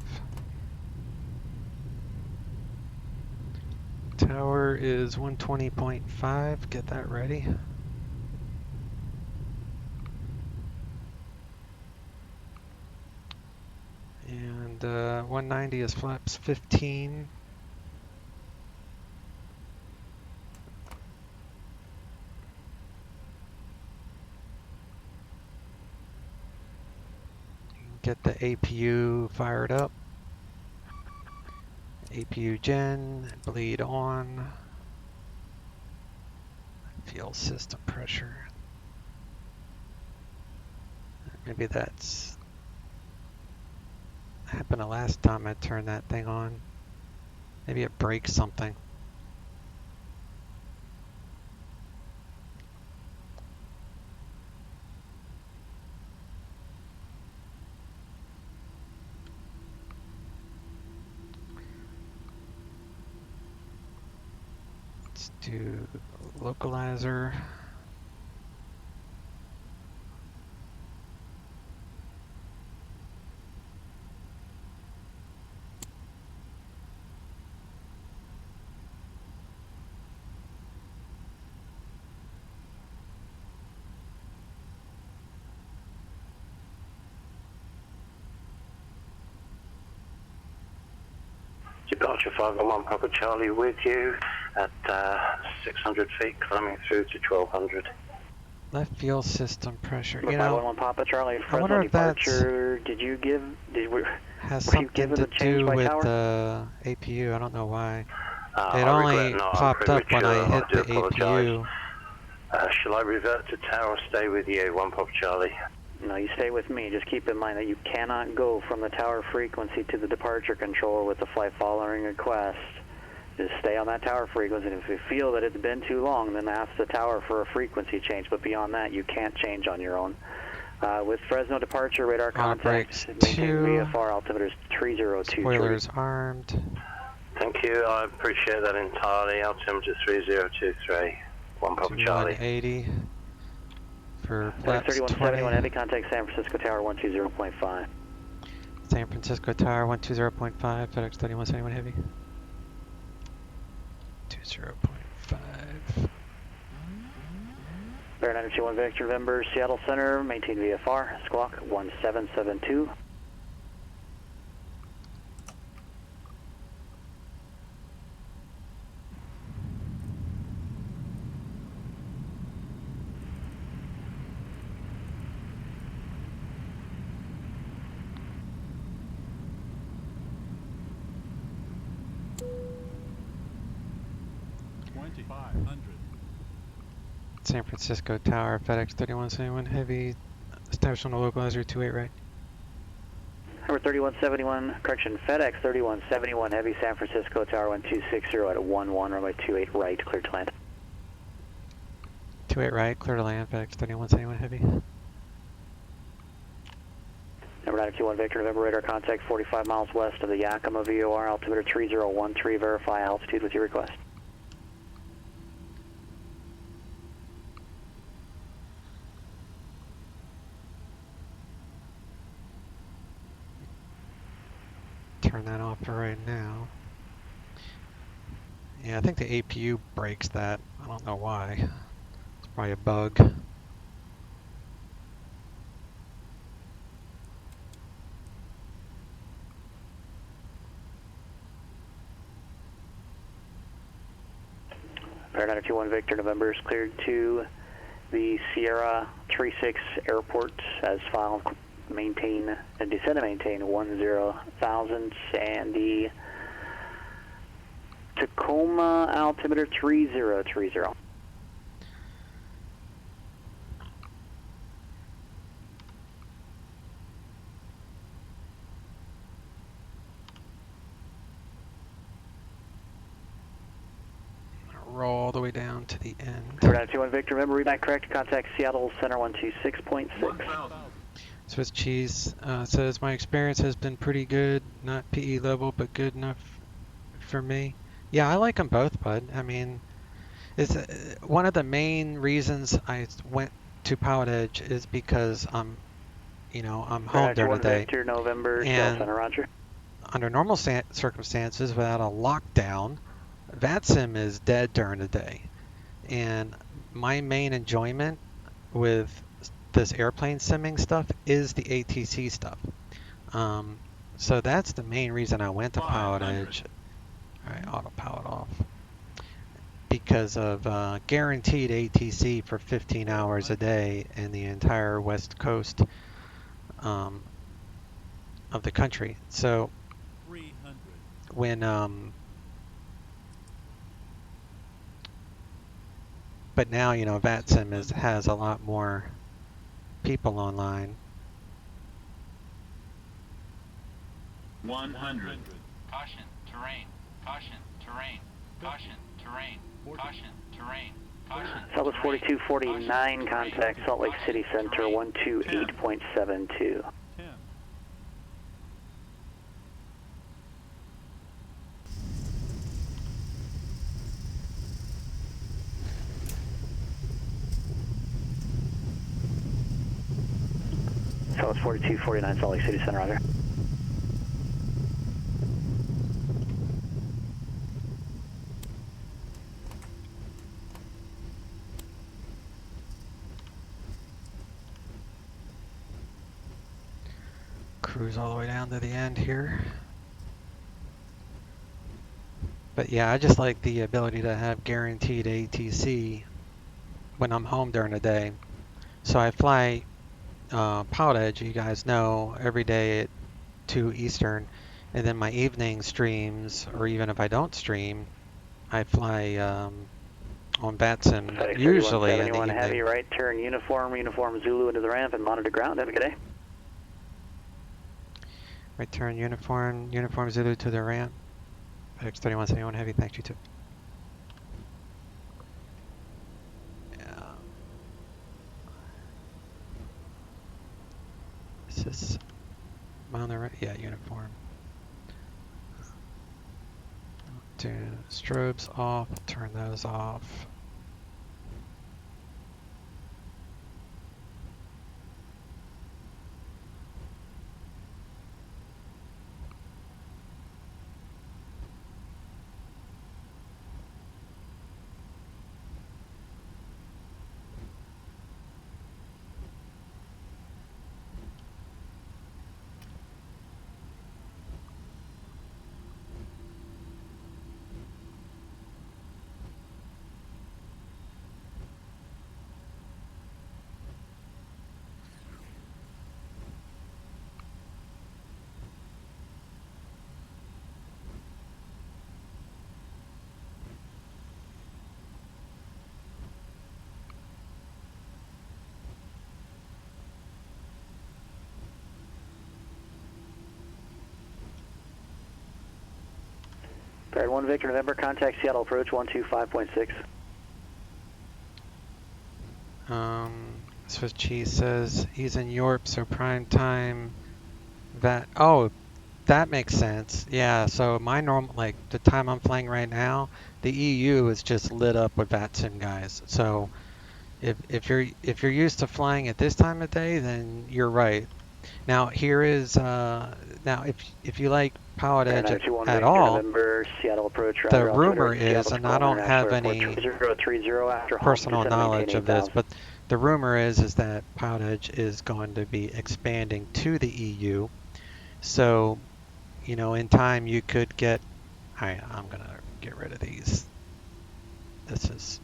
Tower is 120.5. Get that ready. And 190 is flaps 15. Get the APU fired up. APU gen, bleed on. Fuel system pressure. Maybe that's happened the last time I turned that thing on. Maybe it breaks something. Let's do localizer. Departure 511 Papa Charlie with you at 600 feet, climbing through to 1200. Left fuel system pressure. You know, 511 Papa Charlie, I wonder Fresno if that's departure. has were you something given to a change do by with tower? the APU. I don't know why. It I only regret not, I'm popped up when I premature, hit do the apologise. APU. Shall I revert to tower or stay with you, 1 Papa Charlie? No, you stay with me. Just keep in mind that you cannot go from the tower frequency to the departure controller with the flight following request. Just stay on that tower frequency, and if you feel that it's been too long, then ask the tower for a frequency change, but beyond that, you can't change on your own. With Fresno departure, radar contact, maintain VFR, altimeter is 3023. Spoilers armed. Thank you, I appreciate that entirely. Altimeter 3023, 1 Papa Charlie. 180 for flaps 3171 20. heavy contact San Francisco Tower 120.5. San Francisco Tower 120.5, FedEx 3171 heavy. 20.5. Bear 921 Victor November, Seattle Center, maintain VFR, squawk 1772. San Francisco Tower, FedEx 3171 heavy, established on the localizer 28 right. Number 3171, correction, FedEx 3171 heavy, San Francisco Tower 1260 at 11, runway 28 right, clear to land. 28 right, clear to land, FedEx 3171 heavy. Number 921 Victor November, radar contact 45 miles west of the Yakima VOR, altimeter 3013, verify altitude with your request. Turn that off for right now. Yeah, I think the APU breaks that. I don't know why. It's probably a bug. Pair 921 Victor November is cleared to the Sierra 36 airport as filed. Maintain and descend and maintain 10,000 and the Tacoma altimeter 3030. Roll all the way down to the end. 921 Victor, remember read back correct. Contact Seattle Center 126.6. Swiss cheese says my experience has been pretty good, not PE level, but good enough for me. Yeah, I like them both, bud. I mean, it's one of the main reasons I went to PilotEdge is because I'm home during the day. Victor, November, and Center, Roger. Under normal circumstances, without a lockdown, VATSIM is dead during the day. And my main enjoyment with this airplane simming stuff is the ATC stuff. So that's the main reason I went to PilotEdge. Alright, auto pilot off. Because of guaranteed ATC for 15 hours a day in the entire west coast of the country. So when but now, you know, VATSIM has a lot more people online. 100. Caution, terrain. Caution, terrain. Caution, terrain. Caution, terrain. Caution. Southwest 4249, contact Salt Lake City Center 128.72. Southwest 4249, Salt Lake City Center, roger. Cruise all the way down to the end here. But yeah, I just like the ability to have guaranteed ATC when I'm home during the day. So I fly PilotEdge, you guys know, every day at 2 Eastern. And then my evening streams, or even if I don't stream, I fly on VATSIM FedEx usually in the 3171 evening. heavy, right turn uniform Zulu into the ramp and monitor ground. Have a good day. Right turn uniform Zulu to the ramp. FedEx 3171 heavy, thanks, you too. Yeah. Is this on the right? Yeah, uniform. Do strobes off, turn those off. Parrot 1 Victor November, contact Seattle approach 125.6. Swiss Cheese says he's in Europe, so prime time. Oh, that makes sense. Yeah, so my normal, like the time I'm flying right now, the EU is just lit up with VATSIM guys. So if you're used to flying at this time of day, then you're right. Now here is now if you like PilotEdge at all, November, Seattle approach, the rumor is, and I don't have any personal knowledge of this, but the rumor is that PilotEdge is going to be expanding to the EU. So, you know, in time you could get. I'm gonna get rid of these. This is.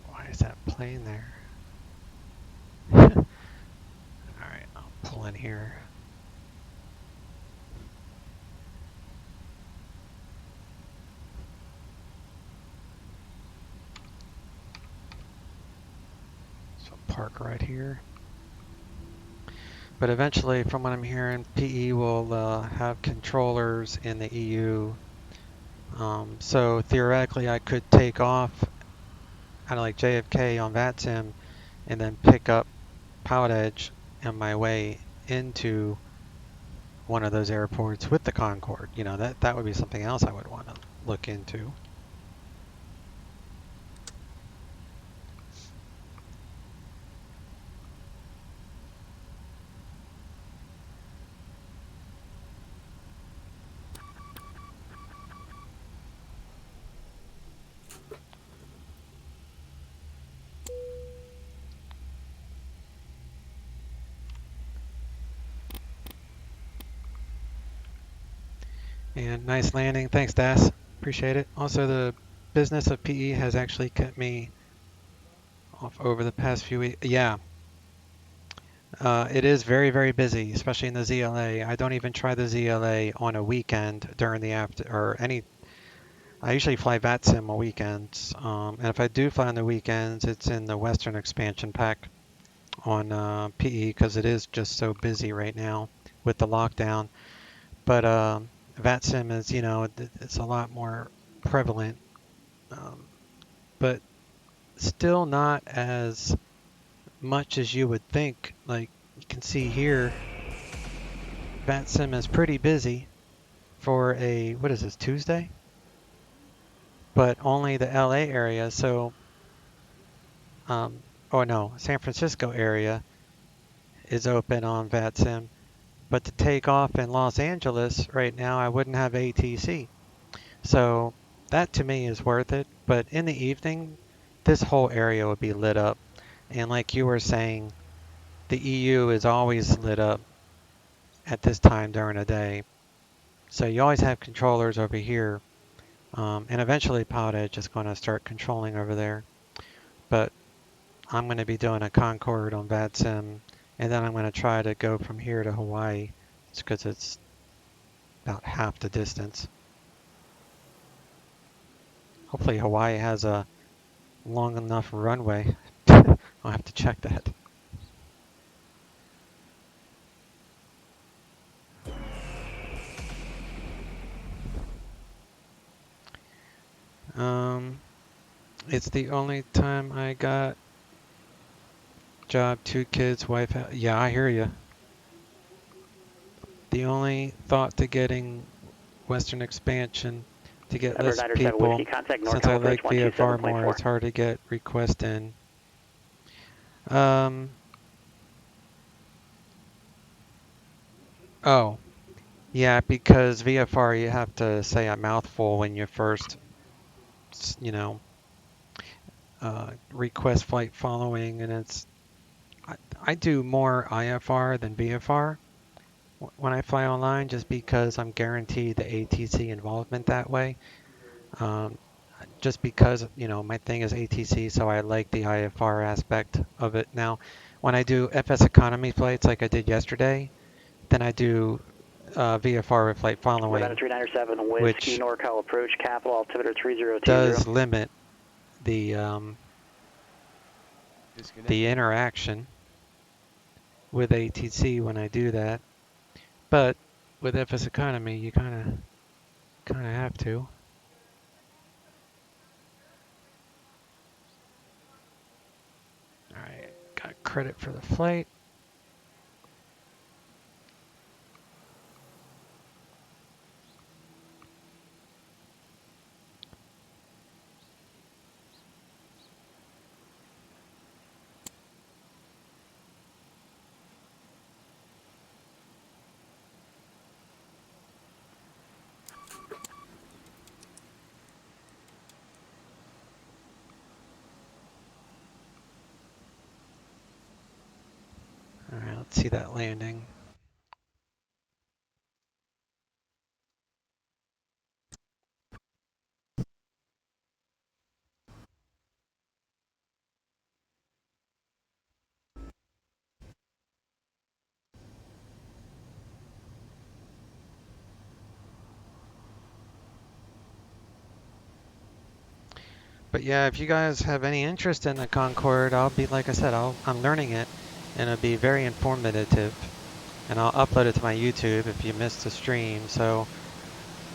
Why is that plane there? Alright, I'll pull in here. So park right here. But eventually, from what I'm hearing, PE will have controllers in the EU. So theoretically, I could take off kind of like JFK on VATSIM and then pick up PilotEdge on my way into one of those airports with the Concorde. You know, that would be something else I would want to look into. And nice landing. Thanks, Das. Appreciate it. Also, the business of PE has actually kept me off over the past few weeks. Yeah, it is very, very busy, especially in the ZLA. I don't even try the ZLA on a weekend during the after or any. I usually fly VATSIM on weekends, and if I do fly on the weekends, it's in the Western expansion pack on PE because it is just so busy right now with the lockdown. But VATSIM is, it's a lot more prevalent, but still not as much as you would think. Like you can see here, VATSIM is pretty busy for a, what is this, Tuesday? But only the LA area. So, oh no, San Francisco area is open on VATSIM. But to take off in Los Angeles right now, I wouldn't have ATC. So that to me is worth it. But in the evening, this whole area would be lit up. And like you were saying, the EU is always lit up at this time during the day. So you always have controllers over here. And eventually PilotEdge is going to start controlling over there. But I'm going to be doing a Concorde on VATSIM. And then I'm going to try to go from here to Hawaii. It's because it's about half the distance. Hopefully Hawaii has a long enough runway. I'll have to check that. It's the only time I got job, 2 kids, wife. Yeah, I hear you. The only thought to getting Western expansion to get less people, since I like VFR more, it's hard to get requests in. Oh, yeah, because VFR you have to say a mouthful when you first, request flight following, and it's I do more IFR than VFR when I fly online, just because I'm guaranteed the ATC involvement that way. Just because, my thing is ATC, so I like the IFR aspect of it. Now, when I do FS economy flights like I did yesterday, then I do VFR with flight following, Nevada 397 Whiskey NorCal approach, capital altimeter 3020. Does limit the interaction with ATC when I do that. But with FS economy, you kind of have to. All right, got credit for the flight. All right, let's see that landing. But yeah, if you guys have any interest in the Concorde, I'll be, like I said, I'm learning it, and it'll be very informative. And I'll upload it to my YouTube if you missed the stream, so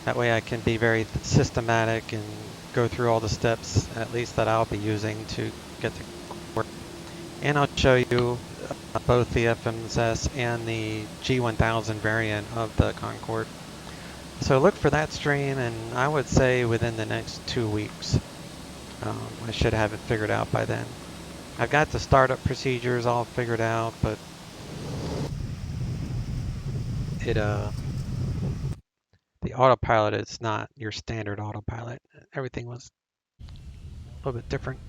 that way I can be very systematic and go through all the steps, at least that I'll be using to get the Concorde. And I'll show you both the FMS and the G1000 variant of the Concorde. So look for that stream, and I would say within the next 2 weeks. I should have it figured out by then. I've got the startup procedures all figured out, but the autopilot is not your standard autopilot. Everything was a little bit different.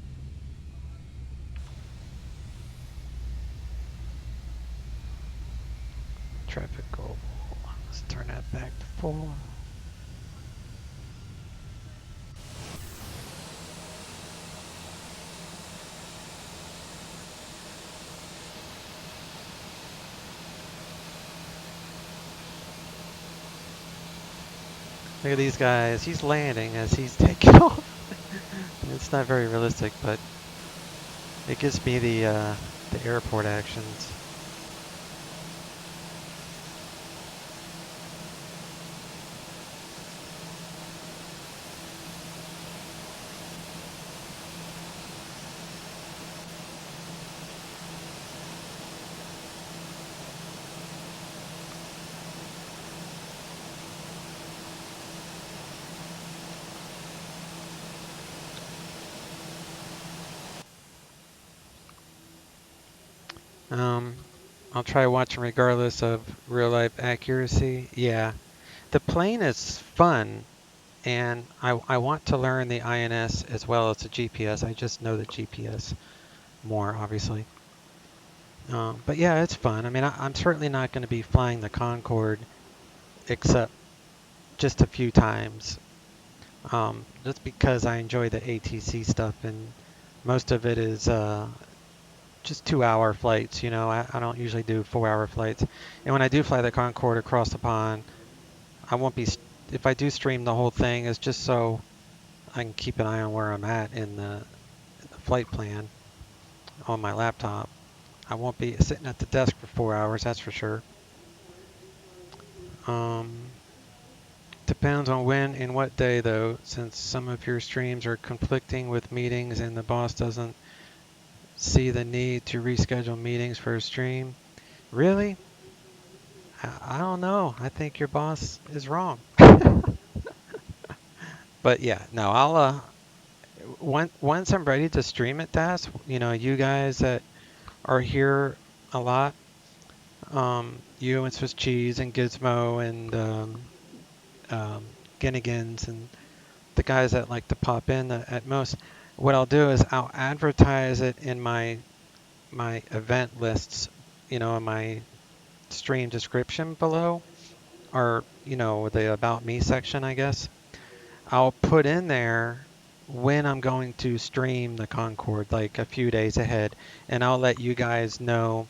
Traffic goal. Let's turn that back to full. Look at these guys. He's landing as he's taking off. It's not very realistic, but it gives me the airport actions. I'll try watching regardless of real life accuracy. Yeah, the plane is fun, and I want to learn the INS as well as the GPS. I just know the GPS more, obviously. But yeah, it's fun. I mean, I'm certainly not going to be flying the Concorde except just a few times, just because I enjoy the ATC stuff, and most of it is just 2-hour flights. You know, I don't usually do 4-hour flights. And when I do fly the Concorde across the pond, I won't be, if I do stream the whole thing, it's just so I can keep an eye on where I'm at in the flight plan on my laptop. I won't be sitting at the desk for 4 hours, that's for sure. Depends on when and what day though, since some of your streams are conflicting with meetings and the boss doesn't see the need to reschedule meetings for a stream. Really? I don't know. I think your boss is wrong. But yeah, no, I'll once I'm ready to stream it, Das, you know, you guys that are here a lot, you and Swiss Cheese and Gizmo and Ginnigans and the guys that like to pop in at most, what I'll do is I'll advertise it in my event lists, you know, in my stream description below, or, you know, the About Me section, I guess. I'll put in there when I'm going to stream the Concorde, like a few days ahead, and I'll let you guys know,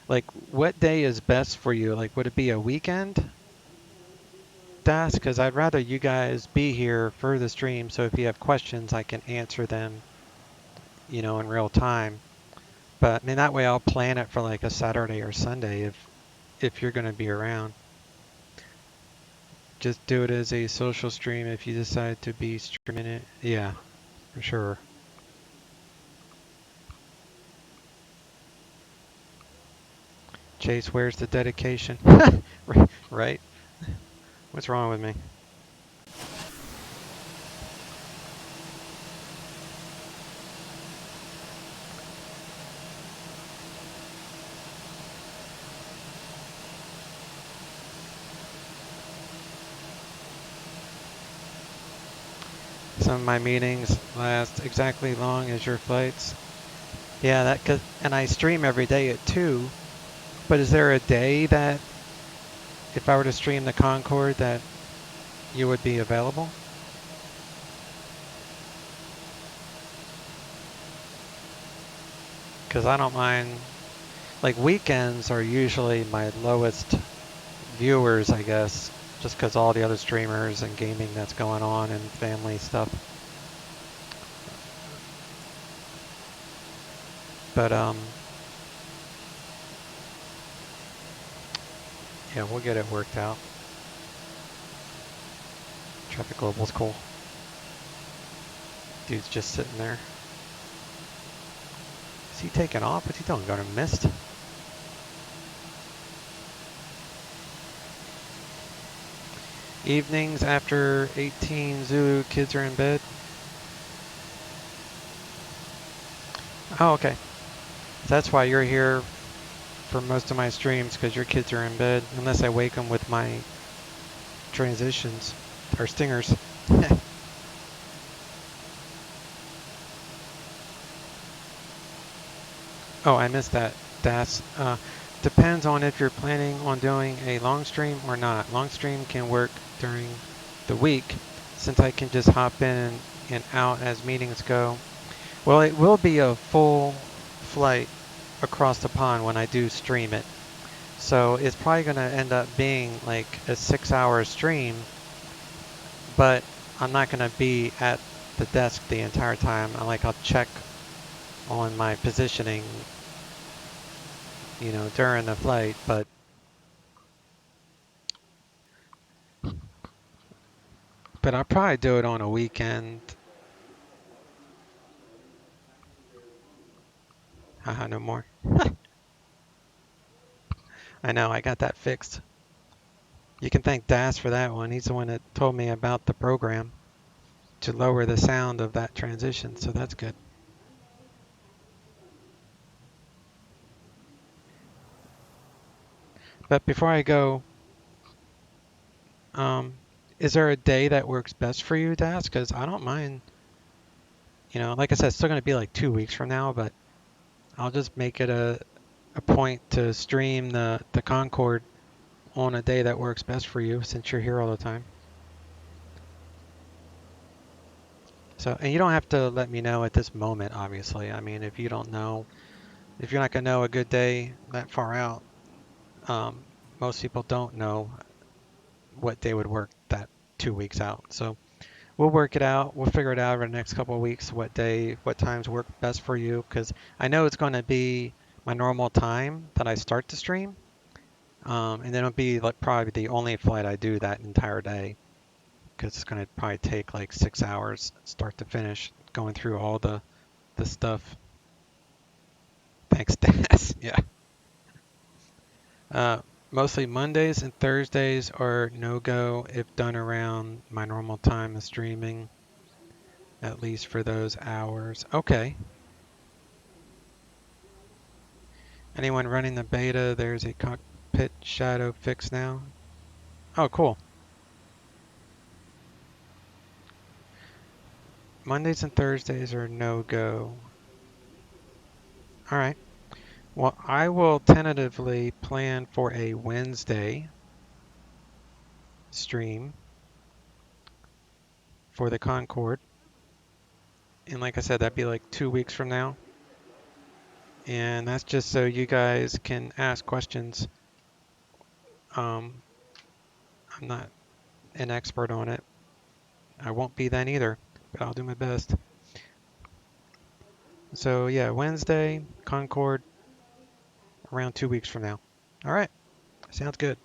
like, what day is best for you. Like, would it be a weekend? Das, because I'd rather you guys be here for the stream, so if you have questions, I can answer them, you know, in real time. But I mean, that way I'll plan it for like a Saturday or Sunday if you're going to be around. Just do it as a social stream if you decide to be streaming it. Yeah, for sure. Chase, where's the dedication? Right? What's wrong with me? Some of my meetings last exactly long as your flights. Yeah, and I stream every day at 2. But is there a day that, if I were to stream the Concorde, that you would be available? Because I don't mind, like weekends are usually my lowest viewers, I guess, just because all the other streamers and gaming that's going on and family stuff. But yeah, we'll get it worked out. Traffic Global's cool. Dude's just sitting there. Is he taking off? What's he doing? Going to mist? Evenings after 18 Zulu, kids are in bed. Oh, okay. That's why you're here for most of my streams, because your kids are in bed, unless I wake them with my transitions, or stingers. Oh, I missed that. Das. Depends on if you're planning on doing a long stream or not. Long stream can work during the week, since I can just hop in and out as meetings go. Well, it will be a full flight across the pond when I do stream it. So it's probably going to end up being like a 6-hour stream, but I'm not going to be at the desk the entire time. I'll check on my positioning, you know, during the flight, but I'll probably do it on a weekend. Haha, no more. I know, I got that fixed. You can thank Das for that one. He's the one that told me about the program to lower the sound of that transition, so that's good. But before I go, is there a day that works best for you, Das? Because I don't mind, you know, like I said, it's still going to be like 2 weeks from now, but I'll just make it a point to stream the Concorde on a day that works best for you since you're here all the time. So, and you don't have to let me know at this moment, obviously. I mean, if you don't know, if you're not going to know a good day that far out, most people don't know what day would work that 2 weeks out. So we'll work it out. We'll figure it out over the next couple of weeks, what day, what times work best for you, because I know it's going to be my normal time that I start to stream. And then it'll be like probably the only flight I do that entire day, because it's going to probably take like 6 hours start to finish going through all the stuff. Thanks, Das. Yeah. Mostly Mondays and Thursdays are no-go if done around my normal time of streaming, at least for those hours. Okay. Anyone running the beta, there's a cockpit shadow fix now. Oh, cool. Mondays and Thursdays are no-go. All right. Well, I will tentatively plan for a Wednesday stream for the Concorde. And like I said, that'd be like 2 weeks from now. And that's just so you guys can ask questions. I'm not an expert on it. I won't be then either, but I'll do my best. So yeah, Wednesday, Concorde, around 2 weeks from now. All right, sounds good.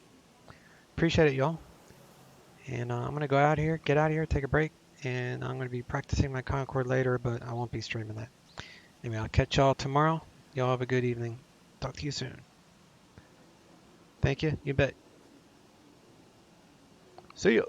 Appreciate it, y'all. And I'm gonna go out here, get out of here, take a break, and I'm gonna be practicing my Concorde later, but I won't be streaming that. Anyway, I'll catch y'all tomorrow. Y'all have a good evening. Talk to you soon. Thank you. You bet. See ya.